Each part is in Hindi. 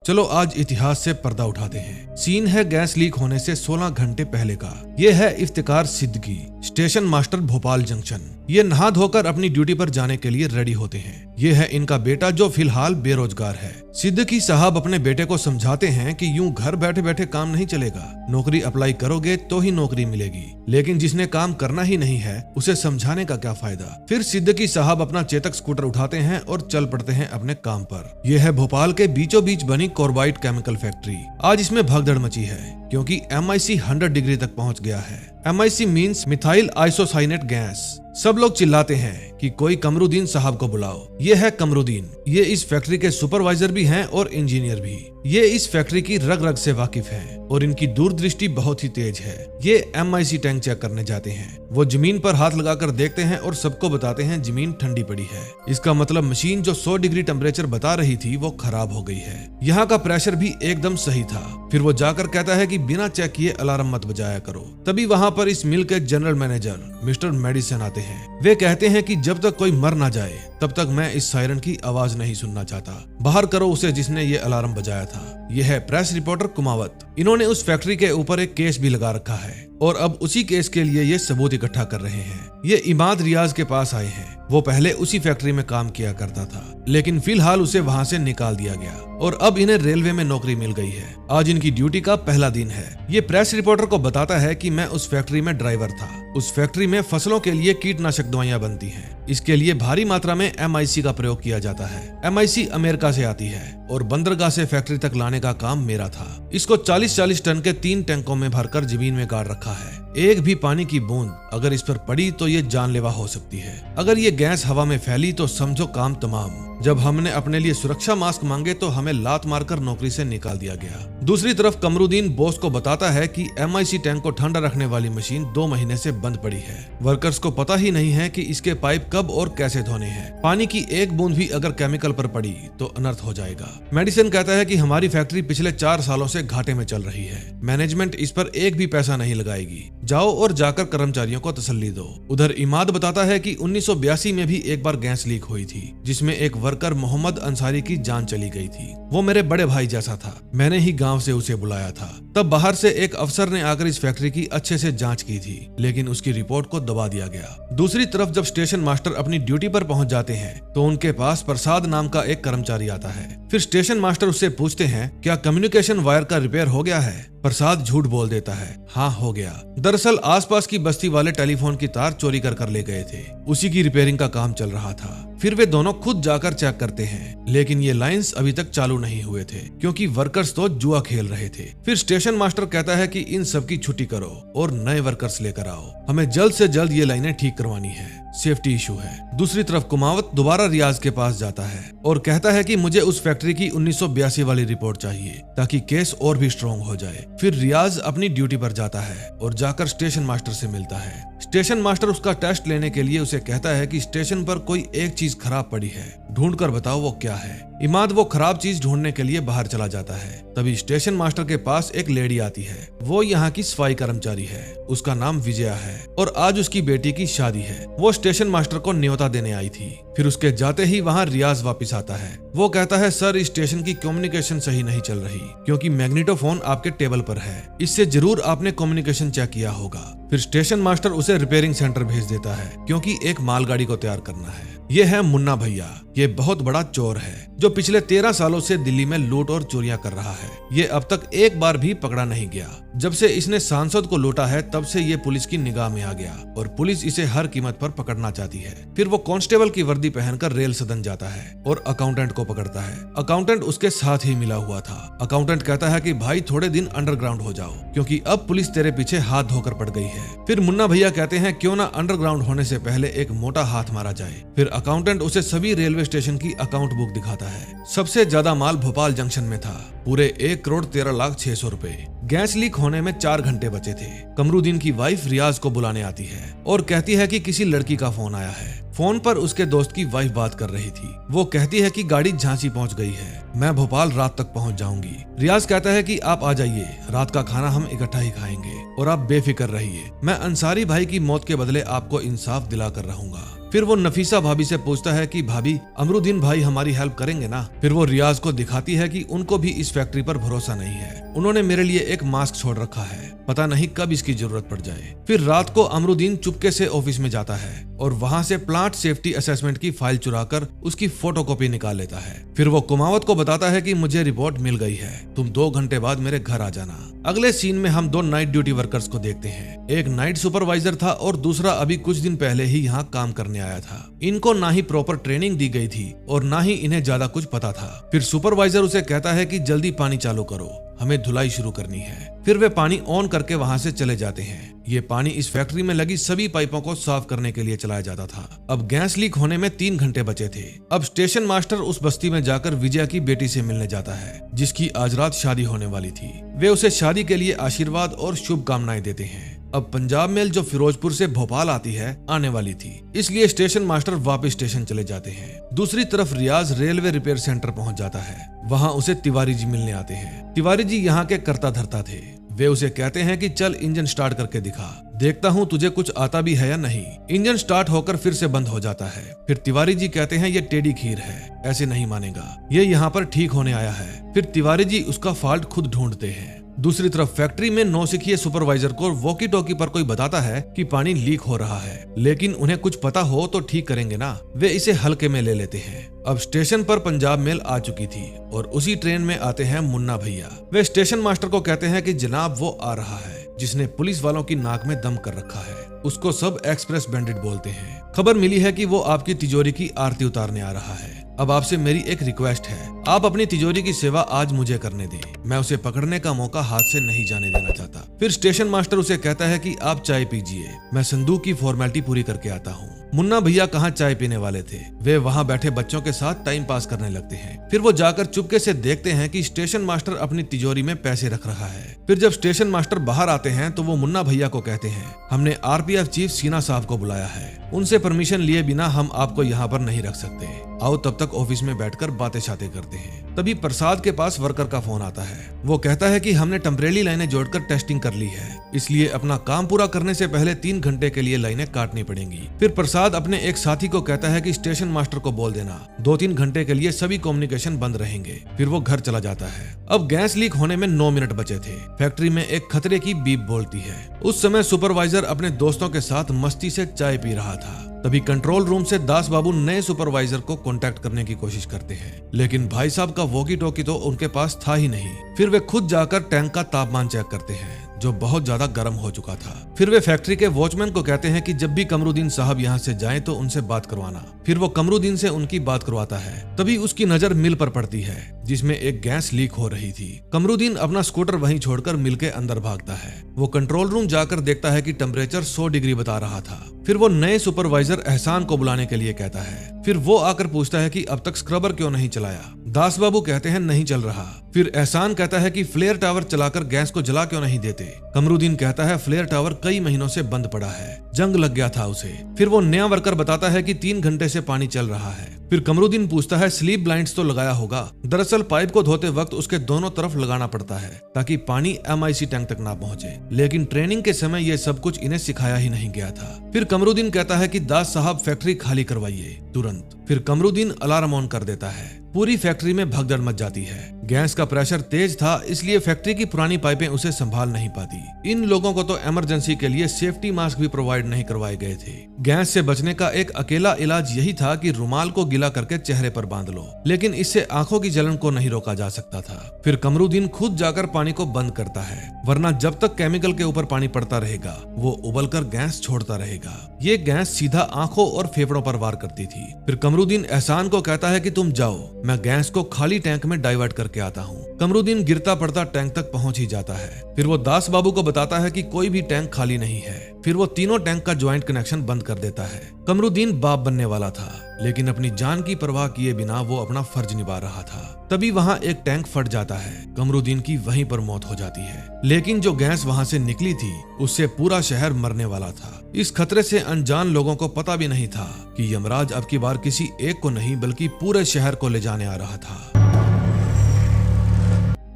चलो आज इतिहास से पर्दा उठाते हैं। सीन है गैस लीक होने से 16 घंटे पहले का। ये है Iftikhar Siddiqui, station master Bhopal junction. ये नहा धोकर अपनी ड्यूटी पर जाने के लिए रेडी होते हैं। ये है इनका बेटा जो फिलहाल बेरोजगार है। सिद्दीकी साहब अपने बेटे को समझाते हैं कि यूं घर बैठे बैठे काम नहीं चलेगा, नौकरी अप्लाई करोगे तो ही नौकरी मिलेगी, लेकिन जिसने काम करना ही नहीं है उसे समझाने का क्या फायदा। फिर सिद्दीकी साहब अपना चेतक स्कूटर उठाते हैं और चल पड़ते हैं अपने काम पर। यह है भोपाल के बीचों बीच बनी कॉर्बाइट केमिकल फैक्ट्री। आज इसमें भगदड़ मची है क्योंकि MIC 100 डिग्री तक पहुंच गया है। MIC means methyl isocyanate gas. सब लोग चिल्लाते हैं कि कोई कमरुद्दीन साहब को बुलाओ। ये है कमरुद्दीन। ये इस फैक्ट्री के सुपरवाइजर भी हैं और इंजीनियर भी। ये इस फैक्ट्री की रग रग से वाकिफ हैं और इनकी दूरदृष्टि बहुत ही तेज है। ये MIC टैंक चेक करने जाते हैं। वो जमीन पर हाथ लगाकर देखते हैं और सबको बताते हैं जमीन ठंडी पड़ी है। इसका मतलब मशीन जो 100 डिग्री टेम्परेचर बता रही थी वो खराब हो गई है। यहाँ का प्रेशर भी एकदम सही था। फिर वो जाकर कहता है कि बिना चेक किए अलार्म मत बजाया करो। तभी वहाँ पर इस मिल के जनरल मैनेजर मिस्टर मेडिसन आते हैं। वे कहते हैं कि जब तक कोई मर ना जाए तब तक मैं इस सायरन की आवाज नहीं सुनना चाहता। बाहर करो उसे जिसने ये अलार्म बजाया था। यह है प्रेस रिपोर्टर कुमावत। इन्होंने उस फैक्ट्री के ऊपर एक केस भी लगा रखा है और अब उसी केस के लिए ये सबूत इकट्ठा कर रहे हैं। ये इमाद रियाज के पास आए हैं। वो पहले उसी फैक्ट्री में काम किया करता था, लेकिन फिलहाल उसे वहाँ से निकाल दिया गया और अब इन्हें रेलवे में नौकरी मिल गई है। आज इनकी ड्यूटी का पहला दिन है। ये प्रेस रिपोर्टर को बताता है कि मैं उस फैक्ट्री में ड्राइवर था। उस फैक्ट्री में फसलों के लिए कीटनाशक दवाइयां बनती हैं। इसके लिए भारी मात्रा में MIC का प्रयोग किया जाता है। MIC अमेरिका से आती है और बंदरगाह से फैक्ट्री तक लाने का काम मेरा था। इसको 40-40 टन के 3 टैंकों में भरकर जमीन में गाड़ रखा है। एक भी पानी की बूंद अगर इस पर पड़ी तो ये जानलेवा हो सकती है। अगर ये गैस हवा में फैली तो समझो काम तमाम। जब हमने अपने लिए सुरक्षा मास्क मांगे तो हमें लात मारकर नौकरी से निकाल दिया गया। दूसरी तरफ कमरुद्दीन बॉस को बताता है कि MIC टैंक को ठंडा रखने वाली मशीन 2 महीने से बंद पड़ी है। वर्कर्स को पता ही नहीं है कि इसके पाइप कब और कैसे धोने हैं। पानी की एक बूंद भी अगर केमिकल पर पड़ी तो अनर्थ हो जाएगा। मेडिसन कहता है कि हमारी फैक्ट्री पिछले 4 सालों से घाटे में चल रही है। मैनेजमेंट इस पर एक भी पैसा नहीं लगाएगी। जाओ और जाकर कर्मचारियों को तसल्ली दो। उधर इमाद बताता है कि 1982 में भी एक बार गैस लीक हुई थी, जिसमें एक वर्कर मोहम्मद अंसारी की जान चली गई थी। वो मेरे बड़े भाई जैसा था। मैंने ही गांव से उसे बुलाया था। तब बाहर से एक अफसर ने आकर इस फैक्ट्री की अच्छे से जांच की थी, लेकिन उसकी रिपोर्ट को दबा दिया गया। दूसरी तरफ जब स्टेशन मास्टर अपनी ड्यूटी पर पहुंच जाते हैं तो उनके पास प्रसाद नाम का एक कर्मचारी आता है। फिर स्टेशन मास्टर उससे पूछते हैं, क्या कम्युनिकेशन वायर का रिपेयर हो गया है? प्रसाद झूठ बोल देता है, हाँ हो गया। दरअसल आसपास की बस्ती वाले टेलीफोन की तार चोरी कर ले गए थे। उसी की रिपेयरिंग का काम चल रहा था। फिर वे दोनों खुद जाकर चेक करते हैं, लेकिन ये लाइंस अभी तक चालू नहीं हुए थे क्योंकि वर्कर्स तो जुआ खेल रहे थे। फिर स्टेशन मास्टर कहता है कि इन सब की छुट्टी करो और नए वर्कर्स लेकर आओ। हमें जल्द से जल्द ये लाइनें ठीक करवानी है, सेफ्टी इशू है। दूसरी तरफ कुमावत दोबारा रियाज के पास जाता है और कहता है कि मुझे उस फैक्ट्री की 1982 वाली रिपोर्ट चाहिए ताकि केस और भी स्ट्रॉन्ग हो जाए। फिर रियाज अपनी ड्यूटी पर जाता है और जाकर स्टेशन मास्टर से मिलता है। स्टेशन मास्टर उसका टेस्ट लेने के लिए उसे कहता है कि स्टेशन पर कोई एक चीज खराब पड़ी है, ढूंढ कर बताओ वो क्या है। इमाद वो खराब चीज ढूंढने के लिए बाहर चला जाता है। तभी स्टेशन मास्टर के पास एक लेडी आती है। वो यहाँ की सफाई कर्मचारी है। उसका नाम विजया है और आज उसकी बेटी की शादी है। वो स्टेशन मास्टर को न्योता देने आई थी। फिर उसके जाते ही वहाँ रियाज वापस आता है। वो कहता है, सर इस स्टेशन की कम्युनिकेशन सही नहीं चल रही क्योंकि मैग्नेटोफोन आपके टेबल पर है। इससे जरूर आपने कम्युनिकेशन चेक किया होगा। फिर स्टेशन मास्टर उसे रिपेयरिंग सेंटर भेज देता है क्योंकि एक मालगाड़ी को तैयार करना है। ये है मुन्ना भैया। ये बहुत बड़ा चोर है जो पिछले 13 सालों से दिल्ली में लूट और चोरियां कर रहा है। ये अब तक एक बार भी पकड़ा नहीं गया। जब से इसने सांसद को लूटा है तब से ये पुलिस की निगाह में आ गया और पुलिस इसे हर कीमत पर पकड़ना चाहती है। फिर वो कांस्टेबल की वर्दी पहनकर रेल सदन जाता है और अकाउंटेंट को पकड़ता है। अकाउंटेंट उसके साथ ही मिला हुआ था। अकाउंटेंट कहता है कि भाई थोड़े दिन अंडरग्राउंड हो जाओ क्योंकि अब पुलिस तेरे पीछे हाथ धोकर पड़ गई है। फिर मुन्ना भैया कहते हैं क्यों ना अंडरग्राउंड होने से पहले एक मोटा हाथ मारा जाए। फिर अकाउंटेंट उसे सभी रेलवे स्टेशन की अकाउंट बुक दिखाता है। सबसे ज्यादा माल भोपाल जंक्शन में था, पूरे 1,13,06,000 रुपए। गैस लीक होने में 4 घंटे बचे थे। कमरुद्दीन की वाइफ रियाज को बुलाने आती है और कहती है कि किसी लड़की का फोन आया है। फोन पर उसके दोस्त की वाइफ बात कर रही थी। वो कहती है कि गाड़ी झांसी पहुंच गई है, मैं भोपाल रात तक पहुंच जाऊंगी। रियाज कहता है कि आप आ जाइए, रात का खाना हम इकट्ठा ही खाएंगे और आप बेफिक्र रहिए। मैं अंसारी भाई की मौत के बदले आपको इंसाफ दिला कर रहूंगा। फिर वो नफीसा भाभी से पूछता है कि भाभी अमरुद्दीन भाई हमारी हेल्प करेंगे ना। फिर वो रियाज को दिखाती है कि उनको भी इस फैक्ट्री पर भरोसा नहीं है, उन्होंने मेरे लिए एक मास्क छोड़ रखा है, पता नहीं कब इसकी जरूरत पड़ जाए। फिर रात को अमरुद्दीन चुपके से ऑफिस में जाता है और वहां से प्लांट सेफ्टी असेसमेंट की फाइल चुराकर उसकी फोटोकॉपी निकाल लेता है। फिर वो कुमावत को बताता है कि मुझे रिपोर्ट मिल गई है, तुम 2 घंटे बाद मेरे घर आ जाना। अगले सीन में हम 2 नाइट ड्यूटी वर्कर्स को देखते हैं। एक नाइट सुपरवाइजर था और दूसरा अभी कुछ दिन पहले ही यहाँ काम करने आया था। इनको ना ही प्रॉपर ट्रेनिंग दी गई थी और ना ही इन्हें ज्यादा कुछ पता था। फिर सुपरवाइजर उसे कहता है कि जल्दी पानी चालू करो, हमें धुलाई शुरू करनी है। फिर वे पानी ऑन करके वहां से चले जाते हैं। ये पानी इस फैक्ट्री में लगी सभी पाइपों को साफ करने के लिए चलाया जाता था। अब गैस लीक होने में 3 घंटे बचे थे। अब स्टेशन मास्टर उस बस्ती में जाकर विजया की बेटी से मिलने जाता है, जिसकी आज रात शादी होने वाली थी। वे उसे शादी के लिए आशीर्वाद और शुभकामनाएं देते हैं। अब पंजाब मेल जो फिरोजपुर से भोपाल आती है आने वाली थी, इसलिए स्टेशन मास्टर वापस स्टेशन चले जाते हैं। दूसरी तरफ रियाज रेलवे रिपेयर सेंटर पहुंच जाता है। वहां उसे तिवारी जी मिलने आते हैं। तिवारी जी यहाँ के कर्ता धर्ता थे। वे उसे कहते हैं कि चल इंजन स्टार्ट करके दिखा, देखता हूँ तुझे कुछ आता भी है या नहीं। इंजन स्टार्ट होकर फिर से बंद हो जाता है। फिर तिवारी जी कहते हैं ये टेढ़ी खीर है, ऐसे नहीं मानेगा, ये यहाँ पर ठीक होने आया है। फिर तिवारी जी उसका फॉल्ट खुद ढूंढते हैं। दूसरी तरफ फैक्ट्री में नौसिखिए सुपरवाइजर को वॉकी टॉकी पर कोई बताता है कि पानी लीक हो रहा है, लेकिन उन्हें कुछ पता हो तो ठीक करेंगे ना। वे इसे हल्के में ले लेते हैं। अब स्टेशन पर पंजाब मेल आ चुकी थी और उसी ट्रेन में आते हैं मुन्ना भैया। वे स्टेशन मास्टर को कहते हैं कि जनाब वो आ रहा है जिसने पुलिस वालों की नाक में दम कर रखा है। उसको सब एक्सप्रेस बैंडिट बोलते हैं। खबर मिली है कि वो आपकी तिजोरी की आरती उतारने आ रहा है। अब आपसे मेरी एक रिक्वेस्ट है, आप अपनी तिजोरी की सेवा आज मुझे करने दें। मैं उसे पकड़ने का मौका हाथ से नहीं जाने देना चाहता। फिर स्टेशन मास्टर उसे कहता है कि आप चाय पीजिए, मैं संदूक की फॉर्मेलिटी पूरी करके आता हूँ। मुन्ना भैया कहाँ चाय पीने वाले थे, वे वहाँ बैठे बच्चों के साथ टाइम पास करने लगते हैं। फिर वो जाकर चुपके से देखते हैं कि स्टेशन मास्टर अपनी तिजोरी में पैसे रख रहा है। फिर जब स्टेशन मास्टर बाहर आते हैं तो वो मुन्ना भैया को कहते हैं, हमने आरपीएफ चीफ सीना साहब को बुलाया है, उनसे परमिशन लिए बिना हम आपको यहाँ पर नहीं रख सकते। आओ तब तक ऑफिस में बैठकर बातें शातें करते हैं। तभी प्रसाद के पास वर्कर का फोन आता है। वो कहता है कि हमने टेम्परेरी लाइनें जोड़कर टेस्टिंग कर ली है, इसलिए अपना काम पूरा करने से पहले 3 घंटे के लिए लाइनें काटनी पड़ेंगी। फिर प्रसाद अपने एक साथी को कहता है कि स्टेशन मास्टर को बोल देना 2-3 घंटे के लिए सभी कम्युनिकेशन बंद रहेंगे। फिर वो घर चला जाता है। अब गैस लीक होने में 9 मिनट बचे थे। फैक्ट्री में एक खतरे की बीप बोलती है। उस समय सुपरवाइजर अपने दोस्तों के साथ मस्ती से चाय पी रहा था। तभी कंट्रोल रूम से दास बाबू नए सुपरवाइजर को कांटेक्ट करने की कोशिश करते हैं, लेकिन भाई साहब का वॉकी टॉकी तो उनके पास था ही नहीं। फिर वे खुद जाकर टैंक का तापमान चेक करते हैं जो बहुत ज्यादा गर्म हो चुका था। फिर वे फैक्ट्री के वॉचमैन को कहते हैं कि जब भी कमरुद्दीन साहब यहाँ से जाएं तो उनसे बात करवाना। फिर वो कमरुद्दीन से उनकी बात करवाता है। तभी उसकी नजर मिल पर पड़ती है जिसमें एक गैस लीक हो रही थी। कमरुद्दीन अपना स्कूटर वहीं छोड़कर मिल के अंदर भागता है। वो कंट्रोल रूम जाकर देखता है कि टेम्परेचर 100 डिग्री बता रहा था। फिर वो नए सुपरवाइजर एहसान को बुलाने के लिए कहता है। फिर वो आकर पूछता है कि अब तक स्क्रबर क्यों नहीं चलाया। दास बाबू कहते हैं नहीं चल रहा। फिर एहसान कहता है कि फ्लेयर टावर चलाकर गैस को जला क्यों नहीं देते। कमरुद्दीन कहता है फ्लेयर टावर कई महीनों से बंद पड़ा है, जंग लग गया था उसे। फिर वो नया वर्कर बताता है कि 3 घंटे से पानी चल रहा है। फिर कमरुद्दीन पूछता है स्लीप ब्लाइंड्स तो लगाया होगा। दरअसल पाइप को धोते वक्त उसके दोनों तरफ लगाना पड़ता है ताकि पानी MIC टैंक तक ना पहुंचे, लेकिन ट्रेनिंग के समय ये सब कुछ इन्हें सिखाया ही नहीं गया था। फिर कमरुद्दीन कहता है कि दास साहब फैक्ट्री खाली करवाइए तुरंत। फिर कमरुद्दीन अलार्म ऑन कर देता है। पूरी फैक्ट्री में भगदड़ मच जाती है। गैस का प्रेशर तेज था, इसलिए फैक्ट्री की पुरानी पाइपें उसे संभाल नहीं पाती। इन लोगों को तो इमरजेंसी के लिए सेफ्टी मास्क भी प्रोवाइड नहीं करवाए गए थे। गैस से बचने का एक अकेला इलाज यही था कि रुमाल को गीला करके चेहरे पर बांध लो, लेकिन इससे आंखों की जलन को नहीं रोका जा सकता था। फिर कमरुद्दीन खुद जाकर पानी को बंद करता है, वरना जब तक केमिकल के ऊपर पानी पड़ता रहेगा वो उबलकर गैस छोड़ता रहेगा। ये गैस सीधा आंखों और फेफड़ों पर वार करती थी। फिर कमरुद्दीन एहसान को कहता है कि तुम जाओ, मैं गैस को खाली टैंक में डाइवर्ट करके आता हूँ। कमरुद्दीन गिरता पड़ता टैंक तक पहुंच ही जाता है। फिर वो दास बाबू को बताता है कि कोई भी टैंक खाली नहीं है। फिर वो तीनों टैंक का ज्वाइंट कनेक्शन बंद कर देता है। कमरुद्दीन बाप बनने वाला था, लेकिन अपनी जान की परवाह किए बिना वो अपना फर्ज निभा रहा था। तभी वहाँ एक टैंक फट जाता है। कमरुद्दीन की वहीं पर मौत हो जाती है। लेकिन जो गैस वहाँ से निकली थी उससे पूरा शहर मरने वाला था। इस खतरे से अनजान लोगों को पता भी नहीं था कि यमराज अब की बार किसी एक को नहीं बल्कि पूरे शहर को ले जाने आ रहा था।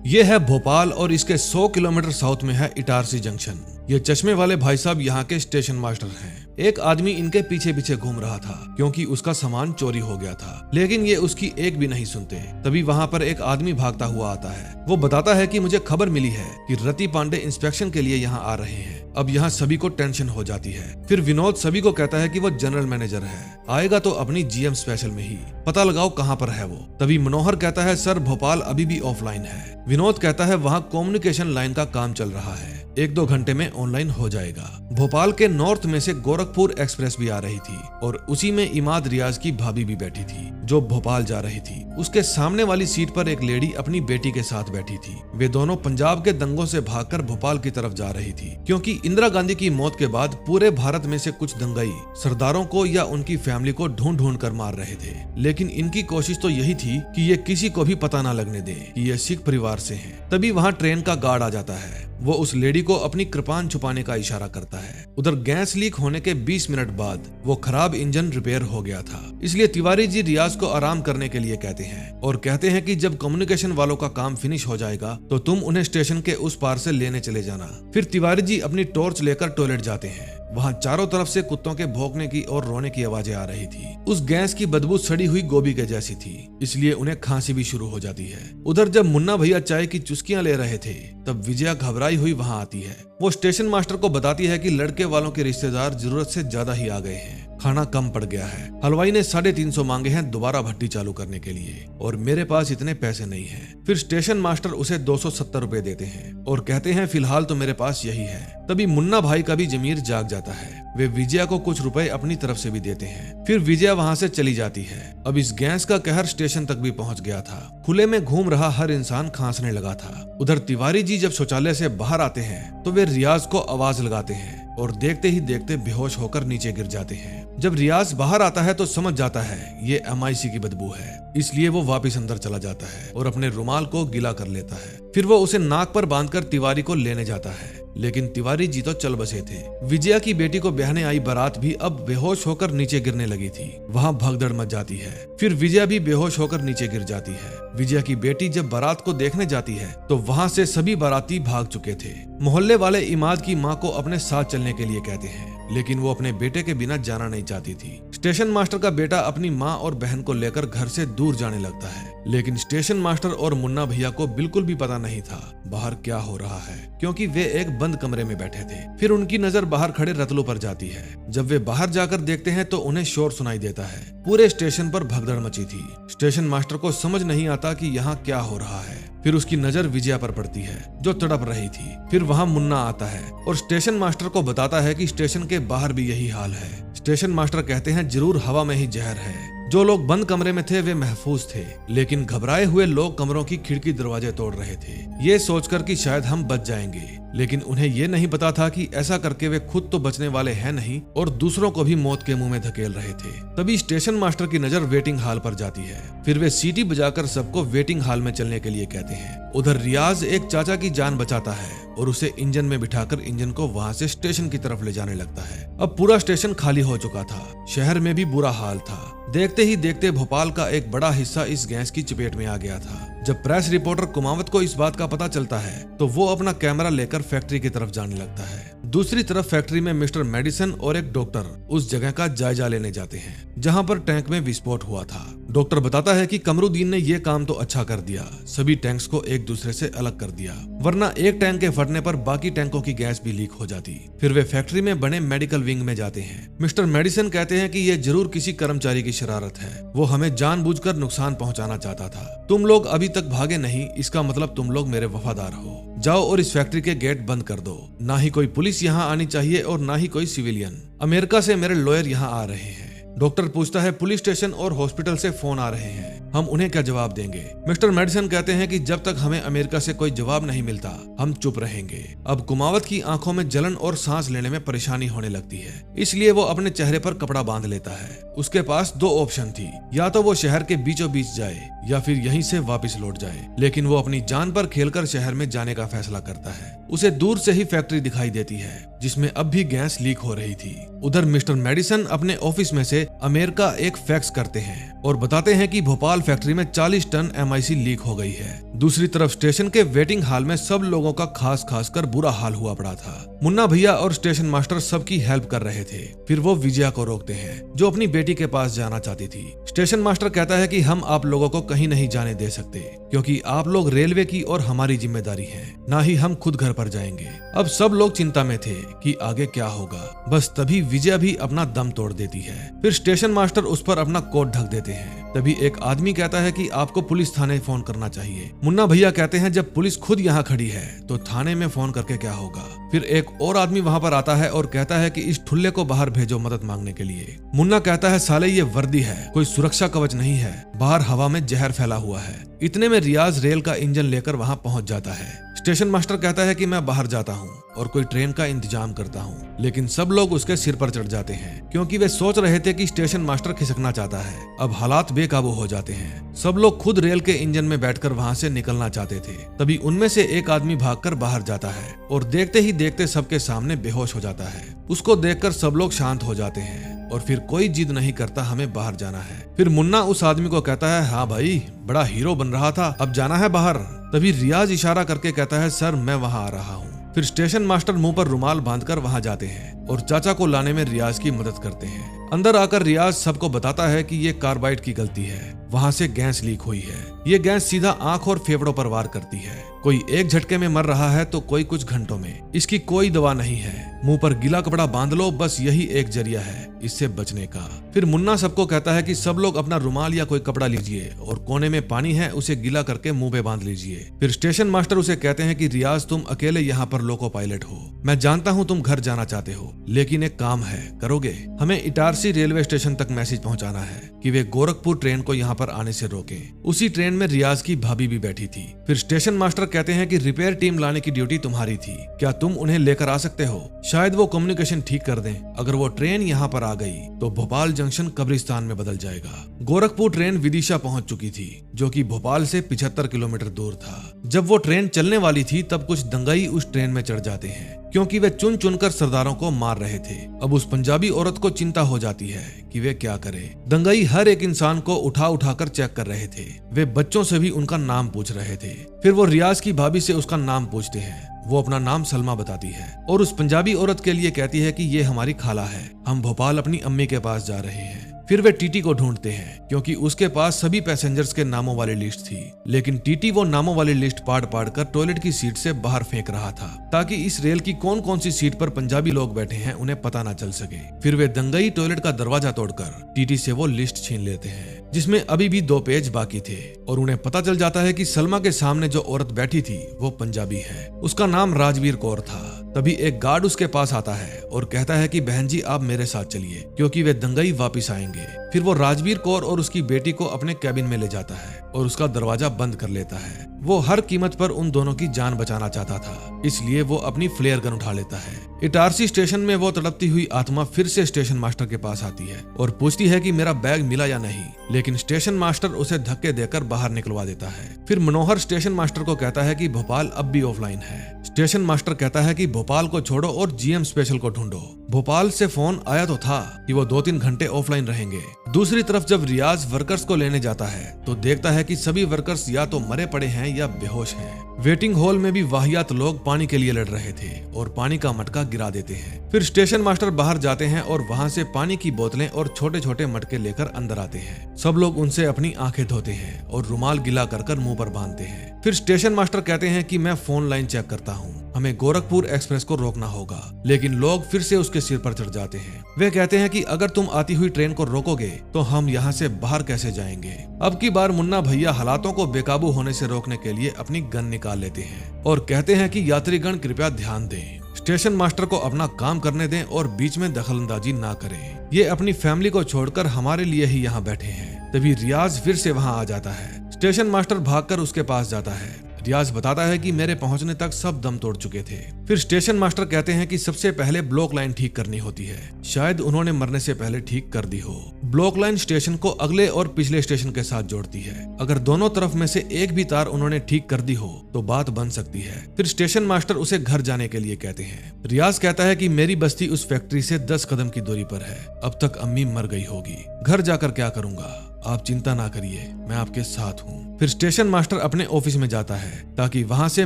यह है भोपाल और इसके 100 किलोमीटर साउथ में है इटारसी जंक्शन। ये चश्मे वाले भाई साहब यहाँ के स्टेशन मास्टर हैं। एक आदमी इनके पीछे पीछे घूम रहा था क्योंकि उसका सामान चोरी हो गया था, लेकिन ये उसकी एक भी नहीं सुनते। तभी वहाँ पर एक आदमी भागता हुआ आता है। वो बताता है कि मुझे खबर मिली है कि रति पांडे इंस्पेक्शन के लिए यहाँ आ रहे हैं। अब यहाँ सभी को टेंशन हो जाती है। फिर विनोद सभी को कहता है कि वो जनरल मैनेजर है, आएगा तो अपनी जीएम स्पेशल में ही, पता लगाओ कहाँ पर है वो। तभी मनोहर कहता है सर भोपाल अभी भी ऑफलाइन है। विनोद कहता है वहाँ कम्युनिकेशन लाइन का काम चल रहा है, 1-2 घंटे में ऑनलाइन हो जाएगा। भोपाल के नॉर्थ में से गोरखपुर एक्सप्रेस भी आ रही थी और उसी में इमाद रियाज की भाभी भी बैठी थी जो भोपाल जा रही थी। उसके सामने वाली सीट पर एक लेडी अपनी बेटी के साथ बैठी थी। वे दोनों पंजाब के दंगों से भागकर भोपाल की तरफ जा रही थी क्योंकि इंदिरा गांधी की मौत के बाद पूरे भारत में से कुछ दंगाई सरदारों को या उनकी फैमिली को ढूंढ ढूंढ कर मार रहे थे, लेकिन इनकी कोशिश तो यही थी कि ये किसी को भी पता ना लगने दे कि ये सिख परिवार से हैं। तभी वहाँ ट्रेन का गार्ड आ जाता है। वो उस लेडी को अपनी कृपान छुपाने का इशारा करता है। उधर गैस लीक होने के 20 मिनट बाद वो खराब इंजन रिपेयर हो गया था, इसलिए तिवारी जी रियाज को आराम करने के लिए कहते हैं और कहते हैं कि जब कम्युनिकेशन वालों का काम फिनिश हो जाएगा तो तुम उन्हें स्टेशन के उस पार से लेने चले जाना। फिर तिवारी जी अपनी टॉर्च लेकर टॉयलेट जाते हैं। वहाँ चारों तरफ से कुत्तों के भौंकने की और रोने की आवाजें आ रही थी। उस गैस की बदबू सड़ी हुई गोभी के जैसी थी, इसलिए उन्हें खांसी भी शुरू हो जाती है। उधर जब मुन्ना भैया चाय की चुस्कियां ले रहे थे तब विजया घबराई हुई वहाँ आती है। वो स्टेशन मास्टर को बताती है कि लड़के वालों के रिश्तेदार जरूरत से ज्यादा ही आ गए हैं, खाना कम पड़ गया है। हलवाई ने 350 मांगे हैं दोबारा भट्टी चालू करने के लिए और मेरे पास इतने पैसे नहीं हैं। फिर स्टेशन मास्टर उसे 270 रुपए देते हैं और कहते हैं फिलहाल तो मेरे पास यही है। तभी मुन्ना भाई का भी जमीर जाग जाता है। वे विजया को कुछ रुपए अपनी तरफ से भी देते हैं। फिर विजया वहाँ से चली जाती है। अब इस गैस का कहर स्टेशन तक भी पहुँच गया था। खुले में घूम रहा हर इंसान खांसने लगा था। उधर तिवारी जी जब शौचालय से बाहर आते हैं तो वे रियाज को आवाज लगाते हैं और देखते ही देखते बेहोश होकर नीचे गिर जाते हैं। जब रियाज बाहर आता है तो समझ जाता है ये MIC की बदबू है, इसलिए वो वापस अंदर चला जाता है और अपने रुमाल को गीला कर लेता है। फिर वो उसे नाक पर बांधकर तिवारी को लेने जाता है, लेकिन तिवारी जी तो चल बसे थे। विजया की बेटी को ब्याहने आई बारात भी अब बेहोश होकर नीचे गिरने लगी थी। वहाँ भगदड़ मच जाती है। फिर विजया भी बेहोश होकर नीचे गिर जाती है। विजया की बेटी जब बारात को देखने जाती है तो वहाँ से सभी बाराती भाग चुके थे। मोहल्ले वाले इमाद की माँ को अपने साथ चलने के लिए कहते हैं, लेकिन वो अपने बेटे के बिना जाना नहीं चाहती थी। स्टेशन मास्टर का बेटा अपनी माँ और बहन को लेकर घर से दूर जाने लगता है, लेकिन स्टेशन मास्टर और मुन्ना भैया को बिल्कुल भी पता नहीं था बाहर क्या हो रहा है, क्योंकि वे एक बंद कमरे में बैठे थे। फिर उनकी नजर बाहर खड़े रतलू पर जाती है। जब वे बाहर जाकर देखते हैं तो उन्हें शोर सुनाई देता है। पूरे स्टेशन पर भगदड़ मची थी। स्टेशन मास्टर को समझ नहीं आता कि यहाँ क्या हो रहा है। फिर उसकी नजर विजया पर पड़ती है जो तड़प रही थी। फिर वहाँ मुन्ना आता है और स्टेशन मास्टर को बताता है कि स्टेशन के बाहर भी यही हाल है। स्टेशन मास्टर कहते हैं जरूर हवा में ही जहर है। जो लोग बंद कमरे में थे वे महफूज थे, लेकिन घबराए हुए लोग कमरों की खिड़की दरवाजे तोड़ रहे थे, ये सोचकर कि शायद हम बच जाएंगे। लेकिन उन्हें ये नहीं पता था कि ऐसा करके वे खुद तो बचने वाले हैं नहीं और दूसरों को भी मौत के मुंह में धकेल रहे थे। तभी स्टेशन मास्टर की नजर वेटिंग हॉल पर जाती है। फिर वे सीटी बजाकर सबको वेटिंग हॉल में चलने के लिए कहते हैं। उधर रियाज एक चाचा की जान बचाता है और उसे इंजन में बिठाकर इंजन को वहाँ से स्टेशन की तरफ ले जाने लगता है। अब पूरा स्टेशन खाली हो चुका था। शहर में भी बुरा हाल था। देखते ही देखते भोपाल का एक बड़ा हिस्सा इस गैस की चपेट में आ गया था। जब प्रेस रिपोर्टर कुमावत को इस बात का पता चलता है तो वो अपना कैमरा लेकर फैक्ट्री की तरफ जाने लगता है। दूसरी तरफ फैक्ट्री में मिस्टर मेडिसन और एक डॉक्टर उस जगह का जायजा लेने जाते हैं जहां पर टैंक में विस्फोट हुआ था। डॉक्टर बताता है कि कमरुद्दीन ने ये काम तो अच्छा कर दिया, सभी टैंक्स को एक दूसरे से अलग कर दिया, वरना एक टैंक के फटने पर बाकी टैंकों की गैस भी लीक हो जाती। फिर वे फैक्ट्री में बने मेडिकल विंग में जाते हैं। मिस्टर मेडिसन कहते हैं कि ये जरूर किसी कर्मचारी की शरारत है, वो हमें जानबूझकर नुकसान पहुंचाना चाहता था। तुम लोग अभी तक भागे नहीं, इसका मतलब तुम लोग मेरे वफादार हो। जाओ और इस फैक्ट्री के गेट बंद कर दो। ना ही कोई पुलिस यहाँ आनी चाहिए और ना ही कोई सिविलियन। अमेरिका से मेरे लॉयर यहाँ आ रहे हैं। डॉक्टर पूछता है पुलिस स्टेशन और हॉस्पिटल से फोन आ रहे हैं, हम उन्हें क्या जवाब देंगे? मिस्टर मेडिसन कहते हैं कि जब तक हमें अमेरिका से कोई जवाब नहीं मिलता हम चुप रहेंगे। अब कुमावत की आंखों में जलन और सांस लेने में परेशानी होने लगती है, इसलिए वो अपने चेहरे पर कपड़ा बांध लेता है। उसके पास दो ऑप्शन थी, या तो वो शहर के बीचों बीच जाए या फिर यहीं से वापस लौट जाए, लेकिन वो अपनी जान पर खेलकर शहर में जाने का फैसला करता है। उसे दूर से ही फैक्ट्री दिखाई देती है जिसमें अब भी गैस लीक हो रही थी। उधर मिस्टर मेडिसन अपने ऑफिस में से अमेरिका एक फैक्स करते हैं और बताते हैं कि भोपाल फैक्ट्री में 40 टन MIC लीक हो गई है। दूसरी तरफ स्टेशन के वेटिंग हॉल में सब लोगों का खास कर बुरा हाल हुआ पड़ा था। मुन्ना भैया और स्टेशन मास्टर सबकी हेल्प कर रहे थे। फिर वो विजया को रोकते हैं जो अपनी बेटी के पास जाना चाहती थी। स्टेशन मास्टर कहता है कि हम आप लोगों को कहीं नहीं जाने दे सकते क्योंकि आप लोग रेलवे की और हमारी जिम्मेदारी है, ना ही हम खुद घर पर जाएंगे। अब सब लोग चिंता में थे कि आगे क्या होगा। बस तभी विजया भी अपना दम तोड़ देती है। फिर स्टेशन मास्टर उस पर अपना कोट ढक देते हैं। तभी एक आदमी कहता है कि आपको पुलिस थाने फोन करना चाहिए। मुन्ना भैया कहते हैं जब पुलिस खुद यहाँ खड़ी है तो थाने में फोन करके क्या होगा। फिर एक और आदमी वहाँ पर आता है और कहता है कि इस ठुल्ले को बाहर भेजो मदद मांगने के लिए। मुन्ना कहता है साले ये वर्दी है, कोई सुरक्षा कवच नहीं है, बाहर हवा में जहर फैला हुआ है। इतने में रियाज रेल का इंजन लेकर वहाँ पहुँच जाता है। स्टेशन मास्टर कहता है कि मैं बाहर जाता हूँ और कोई ट्रेन का इंतजाम करता हूँ, लेकिन सब लोग उसके सिर पर चढ़ जाते हैं क्योंकि वे सोच रहे थे कि स्टेशन मास्टर खिसकना चाहता है। अब हालात बेकाबू हो जाते हैं। सब लोग खुद रेल के इंजन में बैठकर वहाँ से निकलना चाहते थे। तभी उनमें से एक आदमी भागकर बाहर जाता है और देखते ही देखते सबके सामने बेहोश हो जाता है। उसको देखकर सब लोग शांत हो जाते हैं और फिर कोई जिद नहीं करता हमें बाहर जाना है। फिर मुन्ना उस आदमी को कहता है हाँ भाई, बड़ा हीरो बन रहा था, अब जाना है बाहर। तभी रियाज इशारा करके कहता है सर मैं वहाँ आ रहा हूँ। फिर स्टेशन मास्टर मुंह पर रुमाल बांधकर वहाँ जाते हैं और चाचा को लाने में रियाज की मदद करते हैं। अंदर आकर रियाज सबको बताता है कि ये कार्बाइड की गलती है, वहाँ से गैस लीक हुई है। ये गैस सीधा आंख और फेफड़ों पर वार करती है। कोई एक झटके में मर रहा है तो कोई कुछ घंटों में। इसकी कोई दवा नहीं है, मुंह पर गीला कपड़ा बांध लो, बस यही एक जरिया है इससे बचने का। फिर मुन्ना सबको कहता है कि सब लोग अपना रुमाल या कोई कपड़ा लीजिए और कोने में पानी है उसे गीला करके मुंह पे बांध लीजिए। फिर स्टेशन मास्टर उसे कहते हैं कि रियाज तुम अकेले यहाँ पर लोको पायलट हो, मैं जानता हूँ तुम घर जाना चाहते हो, लेकिन एक काम है, करोगे? हमें इटारसी रेलवे स्टेशन तक मैसेज पहुँचाना है कि वे गोरखपुर ट्रेन को यहाँ पर आने से रोके। उसी ट्रेन में रियाज की भाभी भी बैठी थी। फिर स्टेशन मास्टर कहते हैं कि रिपेयर टीम लाने की ड्यूटी तुम्हारी थी, क्या तुम उन्हें लेकर आ सकते हो? शायद वो कम्युनिकेशन ठीक कर दें। अगर वो ट्रेन यहाँ पर आ गई तो भोपाल जंक्शन कब्रिस्तान में बदल जाएगा। गोरखपुर ट्रेन विदिशा पहुंच चुकी थी जो कि भोपाल से 75 किलोमीटर दूर था। जब वो ट्रेन चलने वाली थी तब कुछ दंगाई उस ट्रेन में चढ़ जाते हैं क्योंकि वे चुन चुनकर सरदारों को मार रहे थे। अब उस पंजाबी औरत को चिंता हो जाती है कि वे क्या करे। दंगाई हर एक इंसान को उठा उठाकर चेक कर रहे थे। वे बच्चों से भी उनका नाम पूछ रहे थे। फिर वो रियाज की भाभी से उसका नाम पूछते हैं। वो अपना नाम सलमा बताती है और उस पंजाबी औरत के लिए कहती है कि ये हमारी खाला है, हम भोपाल अपनी अम्मी के पास जा रहे हैं। फिर वे टीटी को ढूंढते हैं क्योंकि उसके पास सभी पैसेंजर्स के नामों वाली लिस्ट थी, लेकिन टीटी वो नामों वाली लिस्ट पाड़ कर टॉयलेट की सीट से बाहर फेंक रहा था ताकि इस रेल की कौन कौन सी सीट पर पंजाबी लोग बैठे हैं उन्हें पता ना चल सके। फिर वे दंगई टॉयलेट का दरवाजा तोड़कर टीटी से वो लिस्ट छीन लेते हैं जिसमें अभी भी 2 पेज बाकी थे और उन्हें पता चल जाता है कि सलमा के सामने जो औरत बैठी थी वो पंजाबी है, उसका नाम राजवीर कौर था। तभी एक गार्ड उसके पास आता है और कहता है कि बहन जी आप मेरे साथ चलिए क्योंकि वे दंगई वापिस आएंगे। फिर वो राजवीर कौर और उसकी बेटी को अपने कैबिन में ले जाता है और उसका दरवाजा बंद कर लेता है। वो हर कीमत पर उन दोनों की जान बचाना चाहता था, इसलिए वो अपनी फ्लेयर गन उठा लेता है। इटारसी स्टेशन में वो तड़पती हुई आत्मा फिर से स्टेशन मास्टर के पास आती है और पूछती है कि मेरा बैग मिला या नहीं, लेकिन स्टेशन मास्टर उसे धक्के देकर बाहर निकलवा देता है। फिर मनोहर स्टेशन मास्टर को कहता है कि भोपाल अब भी ऑफलाइन है। स्टेशन मास्टर कहता है कि भोपाल को छोड़ो और जीएम स्पेशल को ढूंढो। भोपाल से फोन आया तो था कि वो 2-3 घंटे ऑफलाइन रहेंगे। दूसरी तरफ जब रियाज वर्कर्स को लेने जाता है तो देखता है कि सभी वर्कर्स या तो मरे पड़े हैं या बेहोश हैं। वेटिंग हॉल में भी वाहियात लोग पानी के लिए लड़ रहे थे और पानी का मटका गिरा देते हैं। फिर स्टेशन मास्टर बाहर जाते हैं और वहां से पानी की बोतलें और छोटे छोटे मटके लेकर अंदर आते हैं। सब लोग उनसे अपनी आंखें धोते हैं और रुमाल गिला कर मुंह पर बांधते हैं। फिर स्टेशन मास्टर कहते हैं कि मैं फोन लाइन चेक करता हूँ, हमें गोरखपुर एक्सप्रेस को रोकना होगा, लेकिन लोग फिर से उसके सिर पर चढ़ जाते हैं। वे कहते हैं कि अगर तुम आती हुई ट्रेन को रोकोगे तो हम यहाँ से बाहर कैसे जाएंगे। अब की बार मुन्ना भैया हालातों को बेकाबू होने से रोकने के लिए अपनी गन निकाल लेते हैं और कहते हैं कि यात्रीगण कृपया ध्यान दें, स्टेशन मास्टर को अपना काम करने दें और बीच में दखलंदाजी ना करें। ये अपनी फैमिली को छोड़कर हमारे लिए ही यहाँ बैठे हैं। तभी रियाज फिर से वहाँ आ जाता है। स्टेशन मास्टर भागकर उसके पास जाता है। रियाज बताता है कि मेरे पहुंचने तक सब दम तोड़ चुके थे। फिर स्टेशन मास्टर कहते हैं कि सबसे पहले ब्लॉक लाइन ठीक करनी होती है, शायद उन्होंने मरने से पहले ठीक कर दी हो। ब्लॉक लाइन स्टेशन को अगले और पिछले स्टेशन के साथ जोड़ती है। अगर दोनों तरफ में से एक भी तार उन्होंने ठीक कर दी हो तो बात बन सकती है। फिर स्टेशन मास्टर उसे घर जाने के लिए कहते हैं। रियाज कहता है कि मेरी बस्ती उस फैक्ट्री से 10 कदम की दूरी पर है, अब तक अम्मी मर गई होगी, घर जाकर क्या करूंगा, आप चिंता ना करिए, मैं आपके साथ हूँ। फिर स्टेशन मास्टर अपने ऑफिस में जाता है ताकि वहाँ से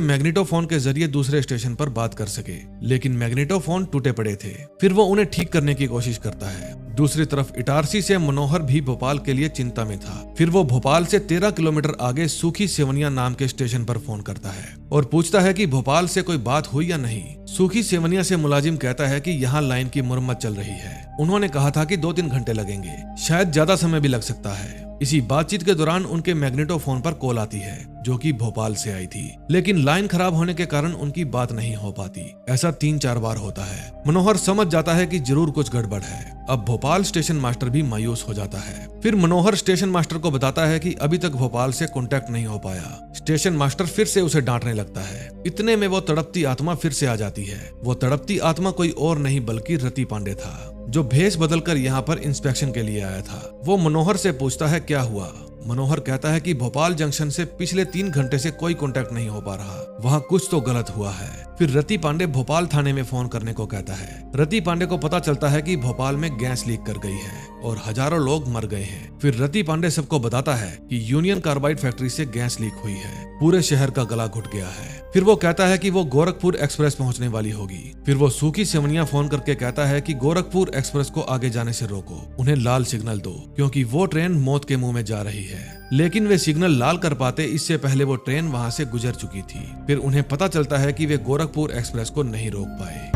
मैग्नेटोफोन के जरिए दूसरे स्टेशन पर बात कर सके, लेकिन मैग्नेटोफोन टूटे पड़े थे। फिर वो उन्हें ठीक करने की कोशिश करता है। दूसरी तरफ इटारसी से मनोहर भी भोपाल के लिए चिंता में था। फिर वो भोपाल से 13 किलोमीटर आगे सूखी सेवनिया नाम के स्टेशन पर फोन करता है और पूछता है कि भोपाल से कोई बात हुई या नहीं। सूखी सेवनिया से मुलाजिम कहता है कि यहाँ लाइन की मुरम्मत चल रही है। उन्होंने कहा था कि 2-3 घंटे लगेंगे, शायद ज्यादा समय भी लग सकता है। इसी बातचीत के दौरान उनके मैग्नेटोफोन पर कॉल आती है जो कि भोपाल से आई थी, लेकिन लाइन खराब होने के कारण उनकी बात नहीं हो पाती। ऐसा 3-4 बार होता है। मनोहर समझ जाता है कि जरूर कुछ गड़बड़ है। अब भोपाल स्टेशन मास्टर भी मायूस हो जाता है। फिर मनोहर स्टेशन मास्टर को बताता है कि अभी तक भोपाल से कांटेक्ट नहीं हो पाया। स्टेशन मास्टर फिर से उसे डांटने लगता है। इतने में वो तड़पती आत्मा फिर से आ जाती है। वो तड़पती आत्मा कोई और नहीं बल्कि रति पांडे था, जो भेष बदलकर यहाँ पर इंस्पेक्शन के लिए आया था। वो मनोहर से पूछता है क्या हुआ। मनोहर कहता है कि भोपाल जंक्शन से पिछले 3 घंटे से कोई कांटेक्ट नहीं हो पा रहा, वहाँ कुछ तो गलत हुआ है। फिर रति पांडे भोपाल थाने में फोन करने को कहता है। रति पांडे को पता चलता है कि भोपाल में गैस लीक कर गई है और हजारों लोग मर गए हैं। फिर रति पांडे सबको बताता है कि यूनियन कार्बाइड फैक्ट्री से गैस लीक हुई है, पूरे शहर का गला घुट गया है। फिर वो कहता है कि वो गोरखपुर एक्सप्रेस पहुंचने वाली होगी। फिर वो सूखी सेवनिया फोन करके कहता है कि गोरखपुर एक्सप्रेस को आगे जाने से रोको, उन्हें लाल सिग्नल दो, क्योंकि वो ट्रेन मौत के मुंह में जा रही है। लेकिन वे सिग्नल लाल कर पाते इससे पहले वो ट्रेन वहां से गुजर चुकी थी। फिर उन्हें पता चलता है कि वे गोरखपुर एक्सप्रेस को नहीं रोक पाए।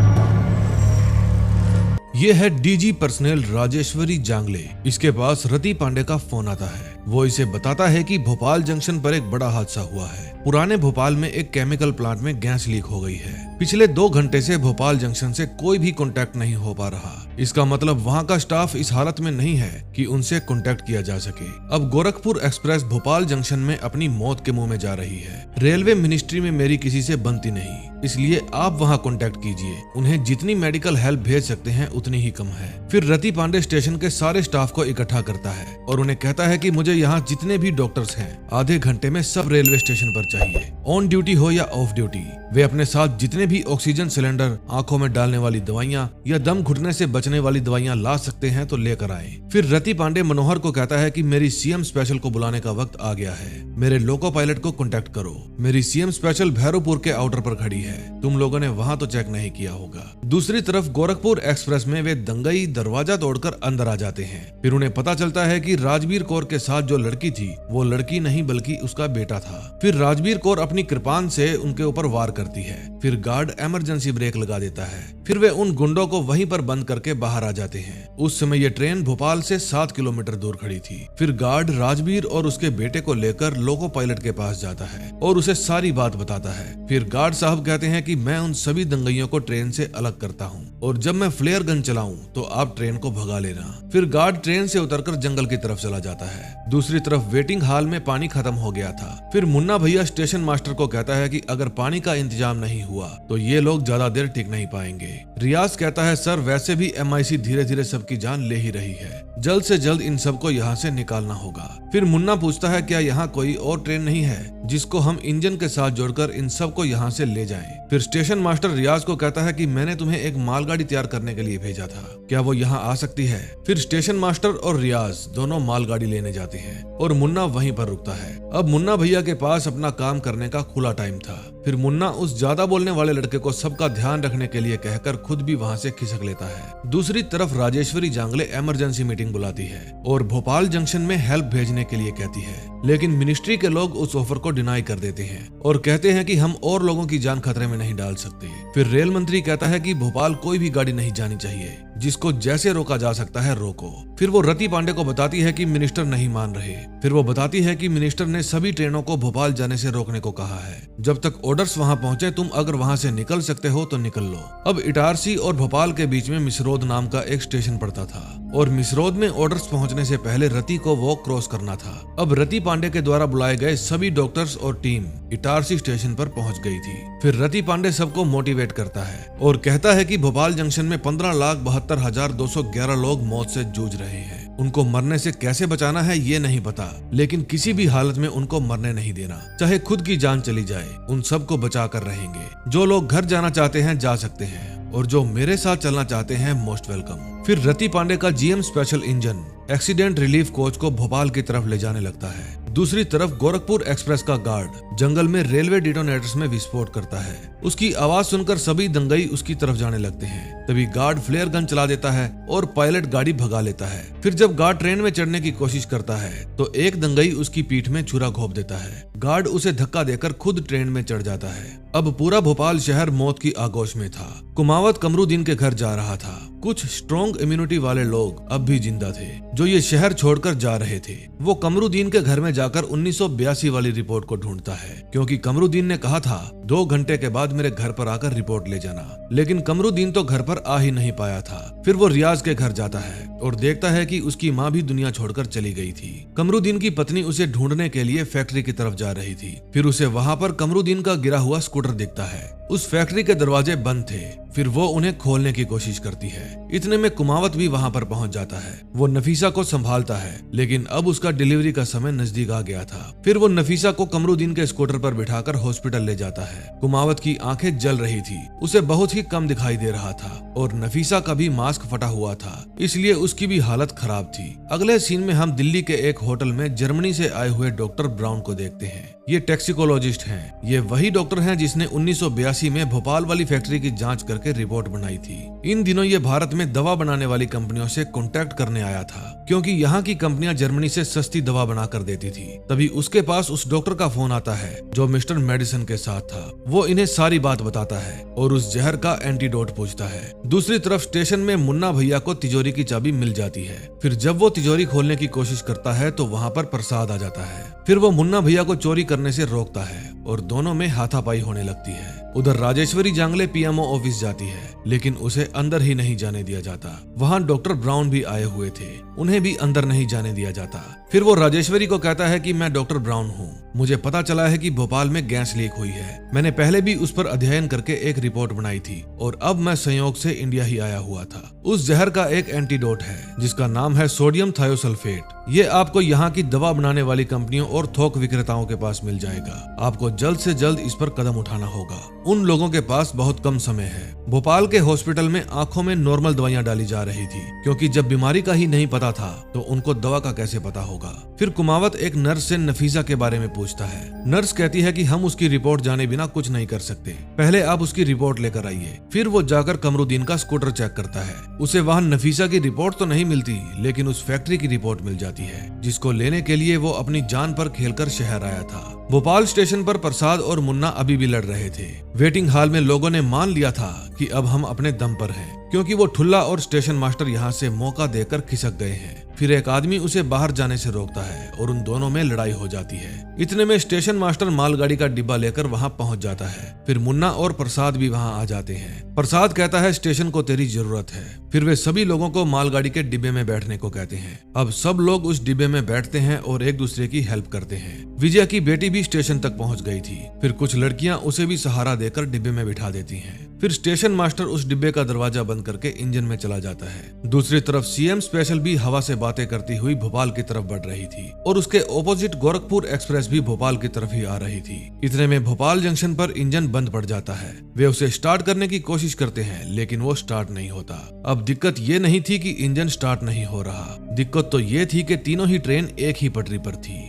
ये है डीजी पर्सनल राजेश्वरी जांगले। इसके पास रति पांडे का फोन आता है। वो इसे बताता है कि भोपाल जंक्शन पर एक बड़ा हादसा हुआ है। पुराने भोपाल में एक केमिकल प्लांट में गैस लीक हो गई है। पिछले 2 घंटे से भोपाल जंक्शन से कोई भी कांटेक्ट नहीं हो पा रहा। इसका मतलब वहाँ का स्टाफ इस हालत में नहीं है कि उनसे कांटेक्ट किया जा सके। अब गोरखपुर एक्सप्रेस भोपाल जंक्शन में अपनी मौत के मुंह में जा रही है। रेलवे मिनिस्ट्री में मेरी किसी से बनती नहीं, इसलिए आप वहाँ कांटेक्ट कीजिए। उन्हें जितनी मेडिकल हेल्प भेज सकते हैं उतनी ही कम है। फिर रति पांडे स्टेशन के सारे स्टाफ को इकट्ठा करता है और उन्हें कहता है कि मुझे यहाँ जितने भी डॉक्टर्स हैं आधे घंटे में सब रेलवे स्टेशन पर चाहिए, ऑन ड्यूटी हो या ऑफ ड्यूटी। वे अपने साथ जितने भी ऑक्सीजन सिलेंडर, आंखों में डालने वाली दवाइयाँ या दम घुटने से बचने वाली दवाइयाँ ला सकते हैं तो लेकर आए। फिर रति पांडे मनोहर को कहता है कि मेरी सीएम स्पेशल को बुलाने का वक्त आ गया है, मेरे लोको पायलट को कांटेक्ट करो। मेरी सीएम स्पेशल भैरवपुर के आउटर पर खड़ी है, तुम लोगों ने वहाँ तो चेक नहीं किया होगा। दूसरी तरफ गोरखपुर एक्सप्रेस में वे दंगई दरवाजा तोड़कर अंदर आ जाते हैं। फिर उन्हें पता चलता है कि राजवीर कौर के साथ जो लड़की थी वो लड़की नहीं बल्कि उसका बेटा था। फिर राजवीर कौर अपनी कृपान से उनके ऊपर वार करती है। फिर गार्ड इमरजेंसी ब्रेक लगा देता है। फिर वे उन गुंडों को वहीं पर बंद करके बाहर आ जाते हैं। उस समय ये ट्रेन भोपाल से 7 किलोमीटर दूर खड़ी थी। फिर गार्ड राजवीर और उसके बेटे को लेकर लोको पायलट के पास जाता है और उसे सारी बात बताता है। फिर गार्ड साहब कहते हैं कि मैं उन सभी दंगइयों को ट्रेन से अलग करता हूँ और जब मैं फ्लेयर गन चलाऊं तो आप ट्रेन को भगा लेना। फिर गार्ड ट्रेन से उतरकर जंगल की तरफ चला जाता है। दूसरी तरफ वेटिंग हॉल में पानी खत्म हो गया था। फिर मुन्ना भैया स्टेशन मास्टर को कहता है कि अगर पानी का इंतजाम नहीं हुआ तो ये लोग ज्यादा देर टिक नहीं पाएंगे। रियाज कहता है सर वैसे भी MIC धीरे धीरे सबकी जान ले ही रही है, जल्द से जल्द इन सबको यहाँ से निकालना होगा। फिर मुन्ना पूछता है क्या यहाँ कोई और ट्रेन नहीं है जिसको हम इंजन के साथ जोड़कर इन सबको यहाँ से ले जाएं। फिर स्टेशन मास्टर रियाज को कहता है कि मैंने तुम्हें एक मालगाड़ी तैयार करने के लिए भेजा था, क्या वो यहाँ आ सकती है। फिर स्टेशन मास्टर और रियाज दोनों मालगाड़ी लेने जाते हैं और मुन्ना वहीं पर रुकता है। अब मुन्ना भैया के पास अपना काम करने का खुला टाइम था। फिर मुन्ना उस ज्यादा बोलने वाले लड़के को सबका ध्यान रखने के लिए कहकर खुद भी वहाँ से खिसक लेता है। दूसरी तरफ राजेश्वरी जांगले इमरजेंसी मीटिंग बुलाती है और भोपाल जंक्शन में हेल्प भेजने के लिए कहती है, लेकिन मिनिस्ट्री के लोग उस ऑफर को डिनाई कर देते हैं और कहते हैं कि हम और लोगों की जान खतरे में नहीं डाल सकते। फिर रेल मंत्री कहता है कि भोपाल कोई भी गाड़ी नहीं जानी चाहिए, जिसको जैसे रोका जा सकता है रोको। फिर वो रति पांडे को बताती है कि मिनिस्टर नहीं मान रहे। फिर वो बताती है कि मिनिस्टर ने सभी ट्रेनों को भोपाल जाने से रोकने को कहा है। जब तक ऑर्डर्स वहां पहुंचे तुम अगर वहां से निकल सकते हो तो निकल लो। अब इटारसी और भोपाल के बीच में मिसरोद नाम का एक स्टेशन पड़ता था और मिसरोद में ऑर्डर्स पहुंचने से पहले रति को वो क्रॉस करना था। अब रति पांडे के द्वारा बुलाए गए सभी डॉक्टर्स और टीम इटारसी स्टेशन पर पहुंच गई थी। फिर रति पांडे सबको मोटिवेट करता है और कहता है कि भोपाल जंक्शन में 15,72,211 लोग मौत से जूझ रहे हैं। उनको मरने से कैसे बचाना है ये नहीं पता, लेकिन किसी भी हालत में उनको मरने नहीं देना, चाहे खुद की जान चली जाए उन सबको बचा कर रहेंगे। जो लोग घर जाना चाहते हैं जा सकते हैं और जो मेरे साथ चलना चाहते हैं मोस्ट वेलकम। फिर रति पांडे का GM special engine accident relief coach को भोपाल की तरफ ले जाने लगता है। दूसरी तरफ गोरखपुर एक्सप्रेस का गार्ड जंगल में रेलवे डिटोनेटर्स में विस्फोट करता है। उसकी आवाज सुनकर सभी दंगई उसकी तरफ जाने लगते हैं। तभी गार्ड फ्लेयर गन चला देता है और पायलट गाड़ी भगा लेता है। फिर जब गार्ड ट्रेन में चढ़ने की कोशिश करता है तो एक दंगई उसकी पीठ में छुरा घोंप देता है। गार्ड उसे धक्का देकर खुद ट्रेन में चढ़ जाता है। अब पूरा भोपाल शहर मौत की आगोश में था। कुमावत कमरुद्दीन के घर जा रहा था। कुछ स्ट्रॉन्ग इम्यूनिटी वाले लोग अब भी जिंदा थे जो ये शहर छोड़कर जा रहे थे। वो कमरुद्दीन के घर में जाकर 1982 वाली रिपोर्ट को ढूंढता है, क्योंकि कमरुद्दीन ने कहा था 2 घंटे के बाद मेरे घर पर आकर रिपोर्ट ले जाना। लेकिन कमरुद्दीन तो घर पर आ ही नहीं पाया था। फिर वो रियाज के घर जाता है और देखता है कि उसकी माँ भी दुनिया छोड़कर चली गई थी। कमरुद्दीन की पत्नी उसे ढूंढने के लिए फैक्ट्री की तरफ जा रही थी। फिर उसे वहाँ पर कमरुद्दीन का गिरा हुआ स्कूटर दिखता है। उस फैक्ट्री के दरवाजे बंद थे। फिर वो उन्हें खोलने की कोशिश करती है। इतने में कुमावत भी वहाँ पर पहुँच जाता है। वो नफीसा को संभालता है, लेकिन अब उसका डिलीवरी का समय नजदीक आ गया था। फिर वो नफीसा को कमरुद्दीन के स्कूटर पर बिठाकर हॉस्पिटल ले जाता है। कुमावत की आंखें जल रही थी, उसे बहुत ही कम दिखाई दे रहा था और नफीसा का भी मास्क फटा हुआ था, इसलिए उसकी भी हालत खराब थी। अगले सीन में हम दिल्ली के एक होटल में जर्मनी से आए हुए डॉक्टर ब्राउन को देखते हैं। ये टैक्सिकोलॉजिस्ट हैं। ये वही डॉक्टर हैं जिसने 1982 में भोपाल वाली फैक्ट्री की जांच करके रिपोर्ट बनाई थी। इन दिनों ये भारत में दवा बनाने वाली कंपनियों से कांटेक्ट करने आया था, क्योंकि यहाँ की कंपनियां जर्मनी से सस्ती दवा बना कर देती थी। तभी उसके पास उस डॉक्टर का फोन आता है जो मिस्टर मेडिसन के साथ था। वो इन्हें सारी बात बताता है और उस जहर का एंटीडोट पूछता है। दूसरी तरफ स्टेशन में मुन्ना भैया को तिजोरी की चाबी मिल जाती है। फिर जब वो तिजोरी खोलने की कोशिश करता है तो वहाँ पर प्रसाद आ जाता है। फिर वो मुन्ना भैया को चोरी करने से रोकता है और दोनों में हाथापाई होने लगती है। उधर राजेश्वरी जांगले पीएमओ ऑफिस जाती है, लेकिन उसे अंदर ही नहीं जाने दिया जाता। वहाँ डॉक्टर ब्राउन भी आए हुए थे, उन्हें भी अंदर नहीं जाने दिया जाता। फिर वो राजेश्वरी को कहता है कि मैं डॉक्टर ब्राउन हूँ, मुझे पता चला है कि भोपाल में गैस लीक हुई है। मैंने पहले भी उस पर अध्ययन करके एक रिपोर्ट बनाई थी और अब मैं संयोग से इंडिया ही आया हुआ था। उस जहर का एक एंटीडोट है जिसका नाम है सोडियम थायोसल्फेट। ये आपको यहाँ की दवा बनाने वाली कंपनियों और थोक विक्रेताओं के पास मिल जाएगा। आपको जल्द से जल्द इस पर कदम उठाना होगा। उन लोगों के पास बहुत कम समय है। भोपाल के हॉस्पिटल में आंखों में नॉर्मल दवाइयां डाली जा रही थी, क्योंकि जब बीमारी का ही नहीं पता था तो उनको दवा का कैसे पता होगा। फिर कुमावत एक नर्स से नफीसा के बारे में पूछता है। नर्स कहती है कि हम उसकी रिपोर्ट जाने बिना कुछ नहीं कर सकते, पहले आप उसकी रिपोर्ट लेकर आइए। फिर वो जाकर कमरुद्दीन का स्कूटर चेक करता है। उसे वहाँ नफीसा की रिपोर्ट तो नहीं मिलती, लेकिन उस फैक्ट्री की रिपोर्ट मिल जाती है, जिसको लेने के लिए वो अपनी जान पर खेलकर शहर आया था। भोपाल स्टेशन पर प्रसाद और मुन्ना अभी भी लड़ रहे थे। वेटिंग हॉल में लोगों ने मान लिया था कि अब हम अपने दम पर हैं, क्योंकि वो ठुल्ला और स्टेशन मास्टर यहाँ से मौका देकर खिसक गए हैं। फिर एक आदमी उसे बाहर जाने से रोकता है और उन दोनों में लड़ाई हो जाती है। इतने में स्टेशन मास्टर मालगाड़ी का डिब्बा लेकर वहाँ पहुँच जाता है। फिर मुन्ना और प्रसाद भी वहाँ आ जाते हैं। प्रसाद कहता है स्टेशन को तेरी जरूरत है। फिर वे सभी लोगों को मालगाड़ी के डिब्बे में बैठने को कहते हैं। अब सब लोग उस डिब्बे में बैठते हैं और एक दूसरे की हेल्प करते हैं। विजय की बेटी भी स्टेशन तक पहुँच गई थी। फिर कुछ लड़कियां उसे भी सहारा देकर डिब्बे में बिठा देती हैं। फिर स्टेशन मास्टर उस डिब्बे का दरवाजा बंद करके इंजन में चला जाता है। दूसरी तरफ सीएम स्पेशल भी हवा से बातें करती हुई भोपाल की तरफ बढ़ रही थी और उसके ऑपोजिट गोरखपुर एक्सप्रेस भी भोपाल की तरफ ही आ रही थी। इतने में भोपाल जंक्शन पर इंजन बंद पड़ जाता है। वे उसे स्टार्ट करने की कोशिश करते हैं, लेकिन वो स्टार्ट नहीं होता। अब दिक्कत ये नहीं थी कि इंजन स्टार्ट नहीं हो रहा, दिक्कत तो ये थी कि तीनों ही ट्रेन एक ही पटरी पर थी।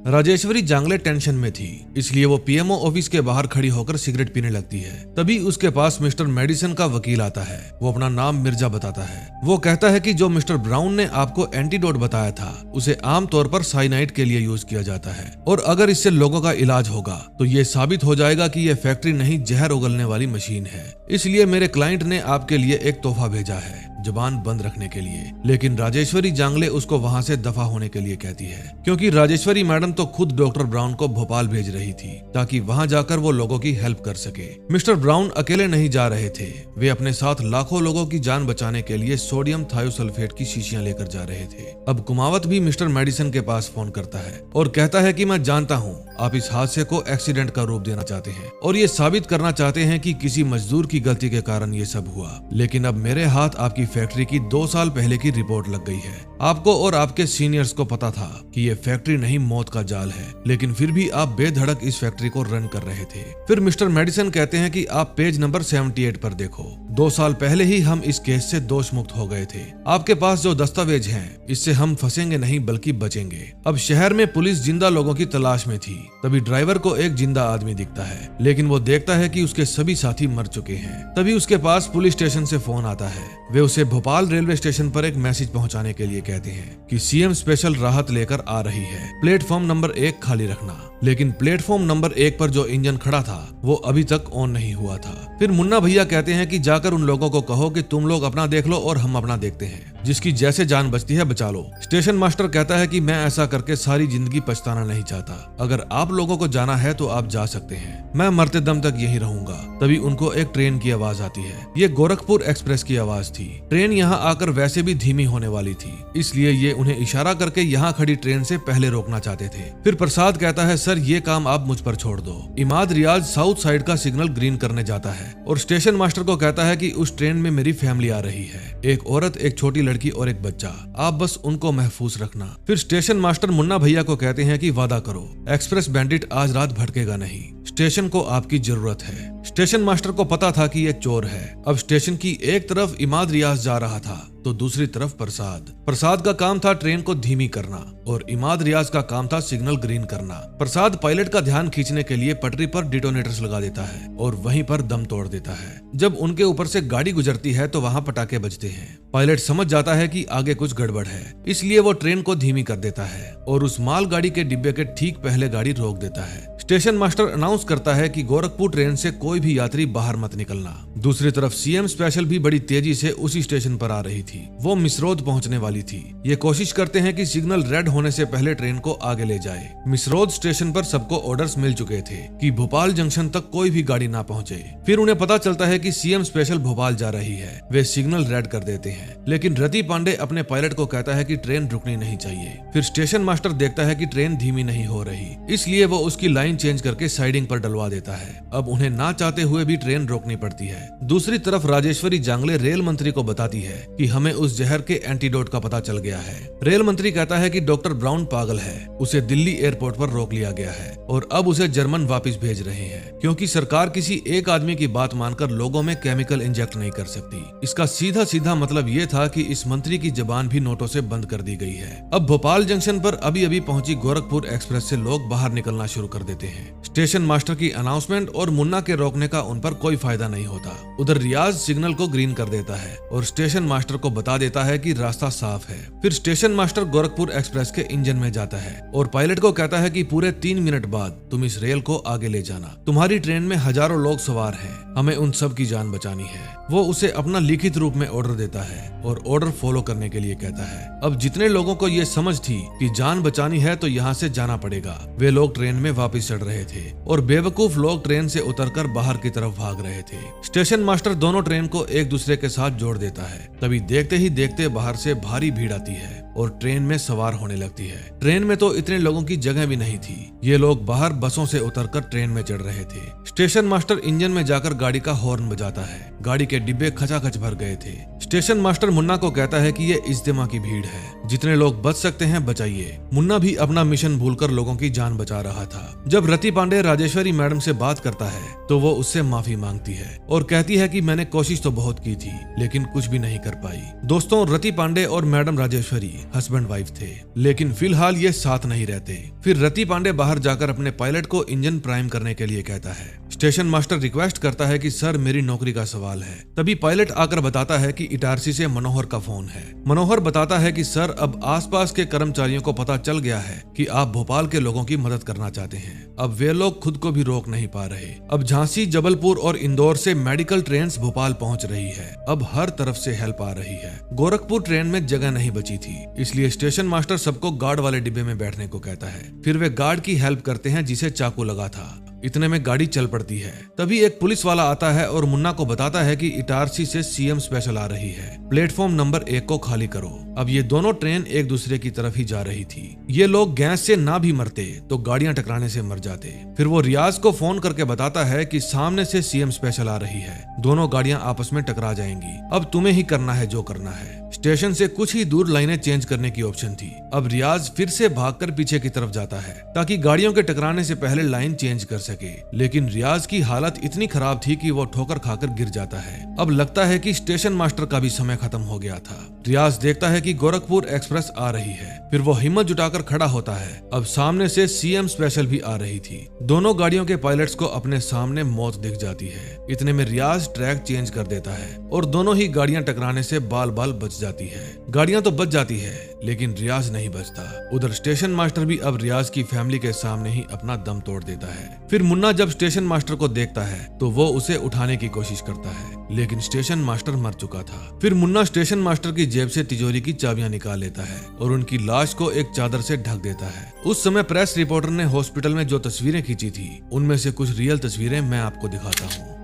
राजेश्वरी जांगले टेंशन में थी, इसलिए वो पीएमओ ऑफिस के बाहर खड़ी होकर सिगरेट पीने लगती है। तभी उसके पास मिस्टर मेडिसन का वकील आता है। वो अपना नाम मिर्जा बताता है। वो कहता है कि जो मिस्टर ब्राउन ने आपको एंटीडोट बताया था उसे आमतौर पर साइनाइड के लिए यूज किया जाता है, और अगर इससे लोगों का इलाज होगा तो ये साबित हो जाएगा कि ये फैक्ट्री नहीं जहर उगलने वाली मशीन है। इसलिए मेरे क्लाइंट ने आपके लिए एक तोहफा भेजा है, जुबान बंद रखने के लिए। लेकिन राजेश्वरी जांगले उसको वहाँ से दफा होने के लिए कहती है, क्योंकि राजेश्वरी मैडम तो खुद डॉक्टर ब्राउन को भोपाल भेज रही थी ताकि वहाँ जाकर वो लोगों की हेल्प कर सके। मिस्टर ब्राउन अकेले नहीं जा रहे थे, वे अपने साथ लाखों लोगों की जान बचाने के लिए सोडियम थायोसल्फेट की शीशियां लेकर जा रहे थे। अब कुमावत भी मिस्टर मेडिसन के पास फोन करता है और कहता है कि मैं जानता हूँ आप इस हादसे को एक्सीडेंट का रूप देना चाहते हैं और ये साबित करना चाहते हैं कि किसी मजदूर की गलती के कारण ये सब हुआ, लेकिन अब मेरे हाथ आपकी फैक्ट्री की 2 साल पहले की रिपोर्ट लग गई है। आपको और आपके सीनियर्स को पता था कि ये फैक्ट्री नहीं मौत का जाल है, लेकिन फिर भी आप बेधड़क इस फैक्ट्री को रन कर रहे थे। फिर मिस्टर मेडिसन कहते हैं कि आप पेज नंबर 78 पर देखो। 2 साल पहले ही हम इस केस से दोष मुक्त हो गए थे। आपके पास जो दस्तावेज हैं, इससे हम फंसेंगे नहीं बल्कि बचेंगे। अब शहर में पुलिस जिंदा लोगों की तलाश में थी। तभी ड्राइवर को एक जिंदा आदमी दिखता है, लेकिन वो देखता है कि उसके सभी साथी मर चुके हैं। तभी उसके पास पुलिस स्टेशन से फोन आता है। वे उसे भोपाल रेलवे स्टेशन पर एक मैसेज पहुंचाने के लिए कहते हैं कि सीएम स्पेशल राहत लेकर आ रही है, प्लेटफॉर्म नंबर 1 खाली रखना। लेकिन प्लेटफॉर्म नंबर 1 पर जो इंजन खड़ा था वो अभी तक ऑन नहीं हुआ था। फिर मुन्ना भैया कहते हैं कि जाकर उन लोगों को कहो कि तुम लोग अपना देख लो और हम अपना देखते हैं, जिसकी जैसे जान बचती है बचा लो। स्टेशन मास्टर कहता है कि मैं ऐसा करके सारी जिंदगी पछताना नहीं चाहता। अगर आप लोगों को जाना है तो आप जा सकते हैं, मैं मरते दम तक यहीं रहूंगा। तभी उनको एक ट्रेन की आवाज आती है। ये गोरखपुर एक्सप्रेस की आवाज थी। ट्रेन यहाँ आकर वैसे भी धीमी होने वाली थी, इसलिए ये उन्हें इशारा करके यहाँ खड़ी ट्रेन से पहले रोकना चाहते थे। फिर प्रसाद कहता है, सर ये काम आप मुझ पर छोड़ दो। इमाद रियाज साउथ साइड का सिग्नल ग्रीन करने जाता है और स्टेशन मास्टर को कहता है कि उस ट्रेन में मेरी फैमिली आ रही है, एक औरत, एक छोटी लड़की और एक बच्चा। आप बस उनको महफूज रखना। फिर स्टेशन मास्टर मुन्ना भैया को कहते हैं कि वादा करो, एक्सप्रेस बैंडिट आज रात भटकेगा नहीं, स्टेशन को आपकी जरूरत है। स्टेशन मास्टर को पता था कि ये चोर है। अब स्टेशन की एक तरफ इमाद रियाज जा रहा था तो दूसरी तरफ प्रसाद का काम था ट्रेन को धीमी करना और इमाद रियाज का काम था सिग्नल ग्रीन करना। प्रसाद पायलट का ध्यान खींचने के लिए पटरी पर डिटोनेटर्स लगा देता है और वहीं पर दम तोड़ देता है। जब उनके ऊपर से गाड़ी गुजरती है तो वहाँ पटाखे बजते हैं। पायलट समझ जाता है कि आगे कुछ गड़बड़ है, इसलिए वो ट्रेन को धीमी कर देता है और उस माल गाड़ी के डिब्बे के ठीक पहले गाड़ी रोक देता है। स्टेशन मास्टर अनाउंस करता है कि गोरखपुर ट्रेन से कोई भी यात्री बाहर मत निकलना। दूसरी तरफ सीएम स्पेशल भी बड़ी तेजी से उसी स्टेशन पर आ रही थी। वो मिसरोद पहुंचने वाली थी। ये कोशिश करते हैं कि सिग्नल रेड होने से पहले ट्रेन को आगे ले जाए। मिसरोद स्टेशन पर सबको ऑर्डर्स मिल चुके थे कि भोपाल जंक्शन तक कोई भी गाड़ी ना पहुंचे। फिर उन्हें पता चलता है कि सीएम स्पेशल भोपाल जा रही है। वे सिग्नल रेड कर देते हैं, लेकिन रति पांडे अपने पायलट को कहता है कि ट्रेन रुकनी नहीं चाहिए। फिर स्टेशन मास्टर देखता है कि ट्रेन धीमी नहीं हो रही, इसलिए वो उसकी लाइन चेंज करके साइडिंग पर डलवा देता है। अब उन्हें ना चाहते हुए भी ट्रेन रोकनी पड़ती है। दूसरी तरफ राजेश्वरी जांगले रेल मंत्री को बताती है कि हमें उस जहर के एंटीडोट का पता चल गया है। रेल मंत्री कहता है कि डॉक्टर ब्राउन पागल है, उसे दिल्ली एयरपोर्ट पर रोक लिया गया है और अब उसे जर्मन वापस भेज रहे हैं, क्योंकि सरकार किसी एक आदमी की बात मानकर लोगों में केमिकल इंजेक्ट नहीं कर सकती। इसका सीधा सीधा मतलब ये था कि इस मंत्री की जबान भी नोटों से बंद कर दी गई है। अब भोपाल जंक्शन पर अभी अभी पहुंची गोरखपुर एक्सप्रेस से लोग बाहर निकलना शुरू कर देते हैं। स्टेशन मास्टर की अनाउंसमेंट और मुन्ना के रोकने का उन पर कोई फायदा नहीं होता। उधर रियाज सिग्नल को ग्रीन कर देता है और स्टेशन मास्टर को बता देता है कि रास्ता साफ है। फिर स्टेशन मास्टर गोरखपुर एक्सप्रेस के इंजन में जाता है और पायलट को कहता है कि पूरे 3 मिनट बाद तुम इस रेल को आगे ले जाना। तुम्हारी ट्रेन में हजारों लोग सवार हैं, हमें उन सब की जान बचानी है। वो उसे अपना लिखित रूप में ऑर्डर देता है और ऑर्डर फॉलो करने के लिए कहता है। अब जितने लोगों को ये समझ थी कि जान बचानी है तो यहाँ से जाना पड़ेगा, वे लोग ट्रेन में वापस चढ़ रहे थे और बेवकूफ लोग ट्रेन से उतरकर बाहर की तरफ भाग रहे थे। स्टेशन मास्टर दोनों ट्रेन को एक दूसरे के साथ जोड़ देता है। तभी देखते ही देखते बाहर से भारी भीड़ आती है और ट्रेन में सवार होने लगती है। ट्रेन में तो इतने लोगों की जगह भी नहीं थी। ये लोग बाहर बसों से उतरकर ट्रेन में चढ़ रहे थे। स्टेशन मास्टर इंजन में जाकर गाड़ी का हॉर्न बजाता है। गाड़ी के डिब्बे खचाखच भर गए थे। स्टेशन मास्टर मुन्ना को कहता है कि ये इज्तिमा की भीड़ है, जितने लोग बच सकते हैं बचाइए। मुन्ना भी अपना मिशन भूलकर लोगों की जान बचा रहा था। जब रति पांडे राजेश्वरी मैडम से बात करता है तो वो उससे माफी मांगती है और कहती है कि मैंने कोशिश तो बहुत की थी लेकिन कुछ भी नहीं कर पाई। दोस्तों, रति पांडे और मैडम राजेश्वरी हस्बैंड वाइफ थे, लेकिन फिलहाल ये साथ नहीं रहते। फिर रति पांडे बाहर जाकर अपने पायलट को इंजन प्राइम करने के लिए कहता है। स्टेशन मास्टर रिक्वेस्ट करता है कि सर मेरी नौकरी का सवाल है। तभी पायलट आकर बताता है कि इटारसी से मनोहर का फोन है। मनोहर बताता है कि सर अब आसपास के कर्मचारियों को पता चल गया है कि आप भोपाल के लोगों की मदद करना चाहते हैं। अब वे लोग खुद को भी रोक नहीं पा रहे। अब झांसी, जबलपुर और इंदौर से मेडिकल ट्रेन्स भोपाल पहुंच रही है। अब हर तरफ से हेल्प आ रही है। गोरखपुर ट्रेन में जगह नहीं बची थी, इसलिए स्टेशन मास्टर सबको गार्ड वाले डिब्बे में बैठने को कहता है। फिर वे गार्ड की हेल्प करते हैं जिसे चाकू लगा था। इतने में गाड़ी चल पड़ती है। तभी एक पुलिस वाला आता है और मुन्ना को बताता है कि इटारसी से सीएम स्पेशल आ रही है, प्लेटफॉर्म नंबर 1 को खाली करो। अब ये दोनों ट्रेन एक दूसरे की तरफ ही जा रही थी। ये लोग गैस से ना भी मरते तो गाड़ियां टकराने से मर जाते। फिर वो रियाज को फोन करके बताता है कि सामने से सीएम स्पेशल आ रही है, दोनों गाड़ियां आपस में टकरा जाएंगी, अब तुम्हें ही करना है जो करना है। स्टेशन से कुछ ही दूर लाइनें चेंज करने की ऑप्शन थी। अब रियाज फिर से भागकर पीछे की तरफ जाता है ताकि गाड़ियों के टकराने से पहले लाइन चेंज कर सके, लेकिन रियाज की हालत इतनी खराब थी कि वो ठोकर खाकर गिर जाता है। अब लगता है कि स्टेशन मास्टर का भी समय खत्म हो गया था। रियाज देखता है कि गोरखपुर एक्सप्रेस आ रही है, फिर वो हिम्मत जुटाकर खड़ा होता है। अब सामने से सीएम स्पेशल भी आ रही थी। दोनों गाड़ियों के पायलट्स को अपने सामने मौत दिख जाती है। इतने में रियाज ट्रैक चेंज कर देता है और दोनों ही गाड़ियां टकराने से बाल बाल बच जाती है। गाड़ियां तो बच जाती है लेकिन रियाज नहीं बचता। उधर स्टेशन मास्टर भी अब रियाज की फैमिली के सामने ही अपना दम तोड़ देता है। फिर मुन्ना जब स्टेशन मास्टर को देखता है तो वो उसे उठाने की कोशिश करता है, लेकिन स्टेशन मास्टर मर चुका था। फिर मुन्ना स्टेशन मास्टर की जेब से तिजोरी की चाबियां निकाल लेता है और उनकी लाश को एक चादर से ढक देता है। उस समय प्रेस रिपोर्टर ने हॉस्पिटल में जो तस्वीरें खींची थी उनमें से कुछ रियल तस्वीरें मैं आपको दिखाता हूँ।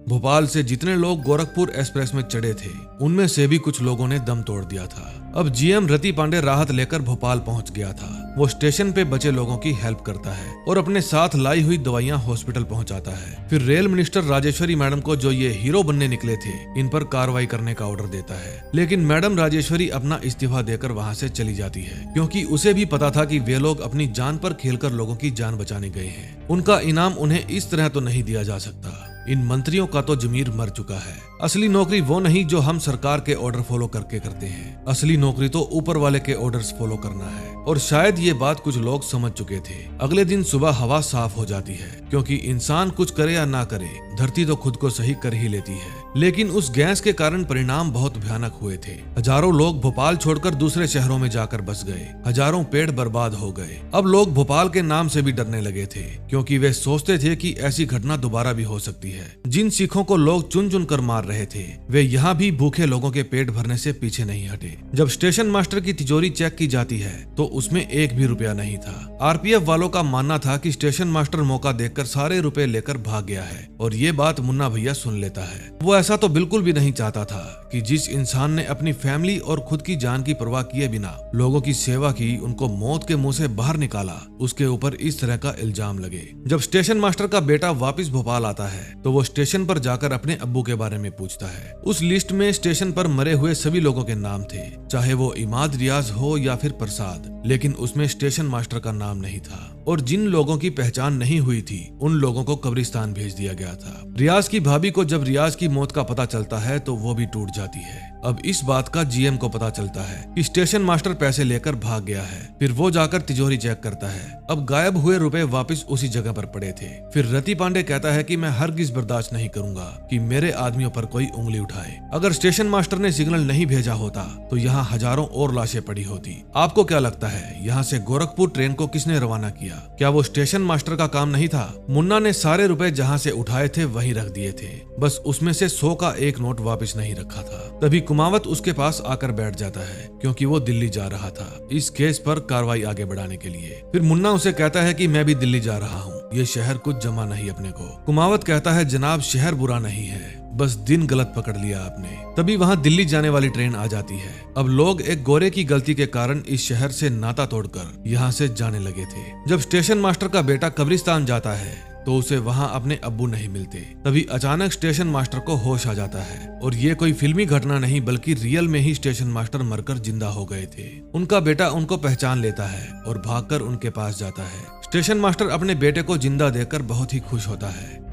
भोपाल से जितने लोग गोरखपुर एक्सप्रेस में चढ़े थे उनमें से भी कुछ लोगों ने दम तोड़ दिया था। अब जीएम रति पांडे राहत लेकर भोपाल पहुंच गया था। वो स्टेशन पे बचे लोगों की हेल्प करता है और अपने साथ लाई हुई दवाइयां हॉस्पिटल पहुंचाता है। फिर रेल मिनिस्टर राजेश्वरी मैडम को, जो ये हीरो बनने निकले थे, इन पर कार्रवाई करने का ऑर्डर देता है, लेकिन मैडम राजेश्वरी अपना इस्तीफा देकर वहाँ से चली जाती है, क्योंकि उसे भी पता था कि वे लोग अपनी जान पर खेलकर लोगों की जान बचाने गए हैं। उनका इनाम उन्हें इस तरह तो नहीं दिया जा सकता। इन मंत्रियों का तो जमीर मर चुका है। असली नौकरी वो नहीं जो हम सरकार के ऑर्डर फॉलो करके करते हैं। असली नौकरी तो ऊपर वाले के ऑर्डर्स फॉलो करना है। और शायद ये बात कुछ लोग समझ चुके थे। अगले दिन सुबह हवा साफ हो जाती है, क्योंकि इंसान कुछ करे या ना करे, धरती तो खुद को सही कर ही लेती है। लेकिन उस गैस के कारण परिणाम बहुत भयानक हुए थे। हजारों लोग भोपाल छोड़कर दूसरे शहरों में जाकर बस गए। हजारों पेड़ बर्बाद हो गए। अब लोग भोपाल के नाम से भी डरने लगे थे, क्योंकि वे सोचते थे कि ऐसी घटना दोबारा भी हो सकती है। जिन सिखों को लोग चुन चुन कर मार रहे थे, वे यहाँ भी भूखे लोगों के पेट भरने से पीछे नहीं हटे। जब स्टेशन मास्टर की तिजोरी चेक की जाती है तो उसमें एक भी रुपया नहीं था। आरपीएफ वालों का मानना था कि स्टेशन मास्टर मौका देखकर सारे रुपए लेकर भाग गया है, और ये बात मुन्ना भैया सुन लेता है। वो ऐसा तो बिल्कुल भी नहीं चाहता था कि जिस इंसान ने अपनी फैमिली और खुद की जान की परवाह किए बिना लोगों की सेवा की, उनको मौत के मुंह से बाहर निकाला, उसके ऊपर इस तरह का इल्जाम लगे। जब स्टेशन मास्टर का बेटा वापस भोपाल आता है तो वो स्टेशन पर जाकर अपने अब्बू के बारे में पूछता है। उस लिस्ट में स्टेशन पर मरे हुए सभी लोगों के नाम थे, चाहे वो इमाद रियाज हो या फिर प्रसाद, लेकिन उसमें स्टेशन मास्टर का नाम नहीं था। और जिन लोगों की पहचान नहीं हुई थी उन लोगों को कब्रिस्तान भेज दिया गया था। रियाज की भाभी को जब रियाज की मौत का पता चलता है तो वो भी टूट जाती है। अब इस बात का जीएम को पता चलता है कि स्टेशन मास्टर पैसे लेकर भाग गया है। फिर वो जाकर तिजोरी चेक करता है। अब गायब हुए रुपए वापस उसी जगह पर पड़े थे। फिर रति पांडे कहता है कि मैं हरगिज बर्दाश्त नहीं करूंगा कि मेरे आदमियों पर कोई उंगली उठाए। अगर स्टेशन मास्टर ने सिग्नल नहीं भेजा होता तो यहाँ हजारों और लाशें पड़ी होती। आपको क्या लगता है यहाँ से गोरखपुर ट्रेन को किसने रवाना किया? क्या वो स्टेशन मास्टर का काम नहीं था? मुन्ना ने सारे रुपए जहाँ से उठाए थे वहीं रख दिए थे, बस उसमें से 100 का एक नोट वापस नहीं रखा था। तभी कुमावत उसके पास आकर बैठ जाता है, क्योंकि वो दिल्ली जा रहा था इस केस पर कार्रवाई आगे बढ़ाने के लिए। फिर मुन्ना उसे कहता है कि मैं भी दिल्ली जा रहा हूँ, ये शहर कुछ जमा नहीं अपने को। कुमावत कहता है जनाब शहर बुरा नहीं है, बस दिन गलत पकड़ लिया आपने। तभी वहाँ दिल्ली जाने वाली ट्रेन आ जाती है। अब लोग एक गोरे की गलती के कारण इस शहर से नाता तोड़कर यहाँ से जाने लगे थे। जब स्टेशन मास्टर का बेटा कब्रिस्तान जाता है तो उसे वहाँ अपने अब्बू नहीं मिलते। तभी अचानक स्टेशन मास्टर को होश आ जाता है, और ये कोई फिल्मी घटना नहीं बल्कि रियल में ही स्टेशन मास्टर मरकर जिंदा हो गए थे। उनका बेटा उनको पहचान लेता है और भागकर उनके पास जाता है। स्टेशन मास्टर अपने बेटे को जिंदा देखकर बहुत ही खुश होता है।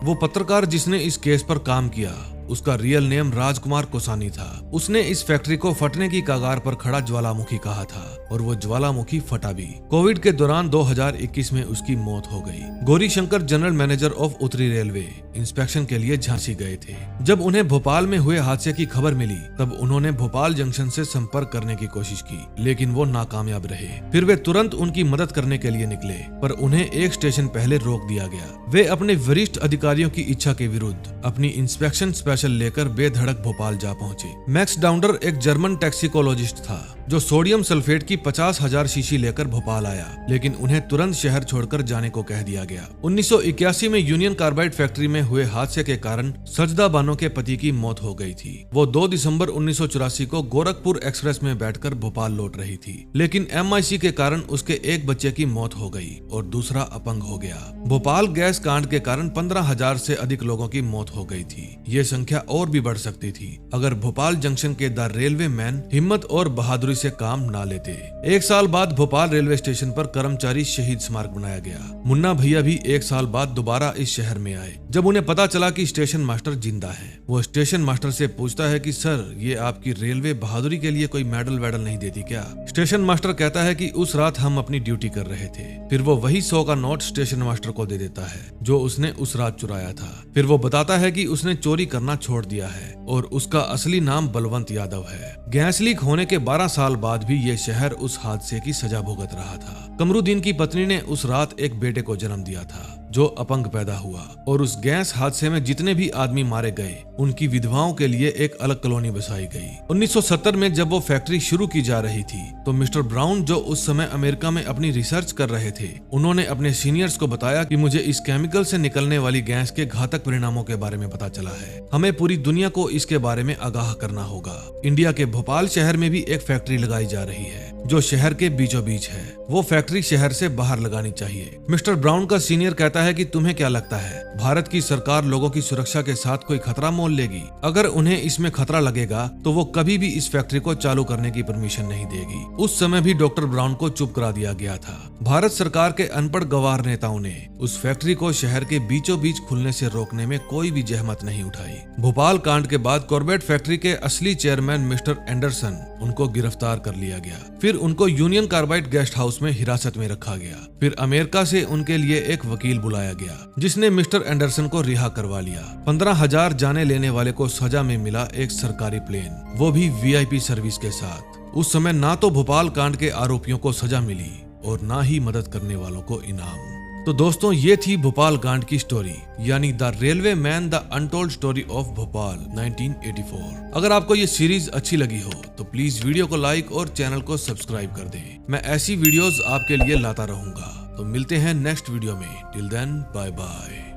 वो पत्रकार जिसने इस केस पर काम किया उसका रियल नेम राजकुमार कोसानी था। उसने इस फैक्ट्री को फटने की कगार पर खड़ा ज्वालामुखी कहा था, और वो ज्वालामुखी फटा भी। कोविड के दौरान 2021 में उसकी मौत हो गई। Gauri Shankar general manager of उत्तरी रेलवे इंस्पेक्शन के लिए झांसी गए थे। जब उन्हें भोपाल में हुए हादसे की खबर मिली तब उन्होंने भोपाल जंक्शन से संपर्क करने की कोशिश की, लेकिन वो नाकामयाब रहे। फिर वे तुरंत उनकी मदद करने के लिए निकले, पर उन्हें एक स्टेशन पहले रोक दिया गया। वे अपने वरिष्ठ अधिकारियों की इच्छा के विरुद्ध अपनी इंस्पेक्शन लेकर बेधड़क भोपाल जा पहुंचे। मैक्स डाउंडर एक जर्मन टैक्सिकोलॉजिस्ट था जो सोडियम सल्फेट की 50,000 शीशी लेकर भोपाल आया, लेकिन उन्हें तुरंत शहर छोड़कर जाने को कह दिया गया। 1981 में यूनियन कार्बाइड फैक्ट्री में हुए हादसे के कारण सजदा बानो के पति की मौत हो गई थी। वो 2 दिसंबर 1984 को गोरखपुर एक्सप्रेस में बैठकर भोपाल लौट रही थी, लेकिन MIC के कारण उसके एक बच्चे की मौत हो गई और दूसरा अपंग हो गया। भोपाल गैस कांड के कारण 15,000 से अधिक लोगों की मौत हो गई थी। ये संख्या और भी बढ़ सकती थी अगर भोपाल जंक्शन के द रेलवे मैन हिम्मत और बहादुरी से काम ना लेते। 1 साल बाद भोपाल रेलवे स्टेशन पर कर्मचारी शहीद स्मारक बनाया गया। मुन्ना भैया भी 1 साल बाद दोबारा इस शहर में आए। जब उन्हें पता चला कि स्टेशन मास्टर जिंदा है, वो स्टेशन मास्टर से पूछता है कि सर, ये आपकी रेलवे बहादुरी के लिए कोई मेडल वेडल नहीं देती क्या? स्टेशन मास्टर कहता है कि उस रात हम अपनी ड्यूटी कर रहे थे। फिर वो वही 100 का नोट स्टेशन मास्टर को दे देता है जो उसने उस रात चुराया था। फिर वो बताता है कि उसने चोरी करना छोड़ दिया है और उसका असली नाम बलवंत यादव है। गैस लीक होने के 12 साल बाद भी ये शहर उस हादसे की सजा भुगत रहा था। कमरुद्दीन की पत्नी ने उस रात एक बेटे को जन्म दिया था जो अपंग पैदा हुआ, और उस गैस हादसे में जितने भी आदमी मारे गए उनकी विधवाओं के लिए एक अलग कॉलोनी बसाई गई। 1970 में जब वो फैक्ट्री शुरू की जा रही थी तो मिस्टर ब्राउन, जो उस समय अमेरिका में अपनी रिसर्च कर रहे थे, उन्होंने अपने सीनियर्स को बताया कि मुझे इस केमिकल से निकलने वाली गैस के घातक परिणामों के बारे में पता चला है। हमें पूरी दुनिया को इसके बारे में आगाह करना होगा। इंडिया के भोपाल शहर में भी एक फैक्ट्री लगाई जा रही है जो शहर के बीचों बीच है। वो फैक्ट्री शहर से बाहर लगानी चाहिए। मिस्टर ब्राउन का सीनियर कहता है कि तुम्हें क्या लगता है, भारत की सरकार लोगों की सुरक्षा के साथ कोई खतरा मोल लेगी? अगर उन्हें इसमें खतरा लगेगा तो वो कभी भी इस फैक्ट्री को चालू करने की परमिशन नहीं देगी। उस समय भी डॉक्टर ब्राउन को चुप करा दिया गया था। भारत सरकार के अनपढ़ गवार नेताओं ने उस फैक्ट्री को शहर के बीचों बीच खुलने से रोकने में कोई भी जहमत नहीं उठाई। भोपाल कांड के बाद कॉर्बेट फैक्ट्री के असली चेयरमैन मिस्टर एंडरसन, उनको गिरफ्तार कर लिया गया। फिर उनको यूनियन कार्बाइड गेस्ट हाउस में हिरासत में रखा गया। फिर अमेरिका से उनके लिए एक वकील बुलाया गया जिसने मिस्टर एंडरसन को रिहा करवा लिया। 15,000 जाने लेने वाले को सजा में मिला एक सरकारी प्लेन, वो भी VIP सर्विस के साथ। उस समय ना तो भोपाल कांड के आरोपियों को सजा मिली और ना ही मदद करने वालों को इनाम। तो दोस्तों, ये थी भोपाल कांड की स्टोरी, यानी the railway man the untold story of Bhopal 1984। अगर आपको ये सीरीज अच्छी लगी हो तो प्लीज वीडियो को लाइक और चैनल को सब्सक्राइब कर दें। मैं ऐसी वीडियोस आपके लिए लाता रहूंगा। तो मिलते हैं नेक्स्ट वीडियो में। Till then, bye bye.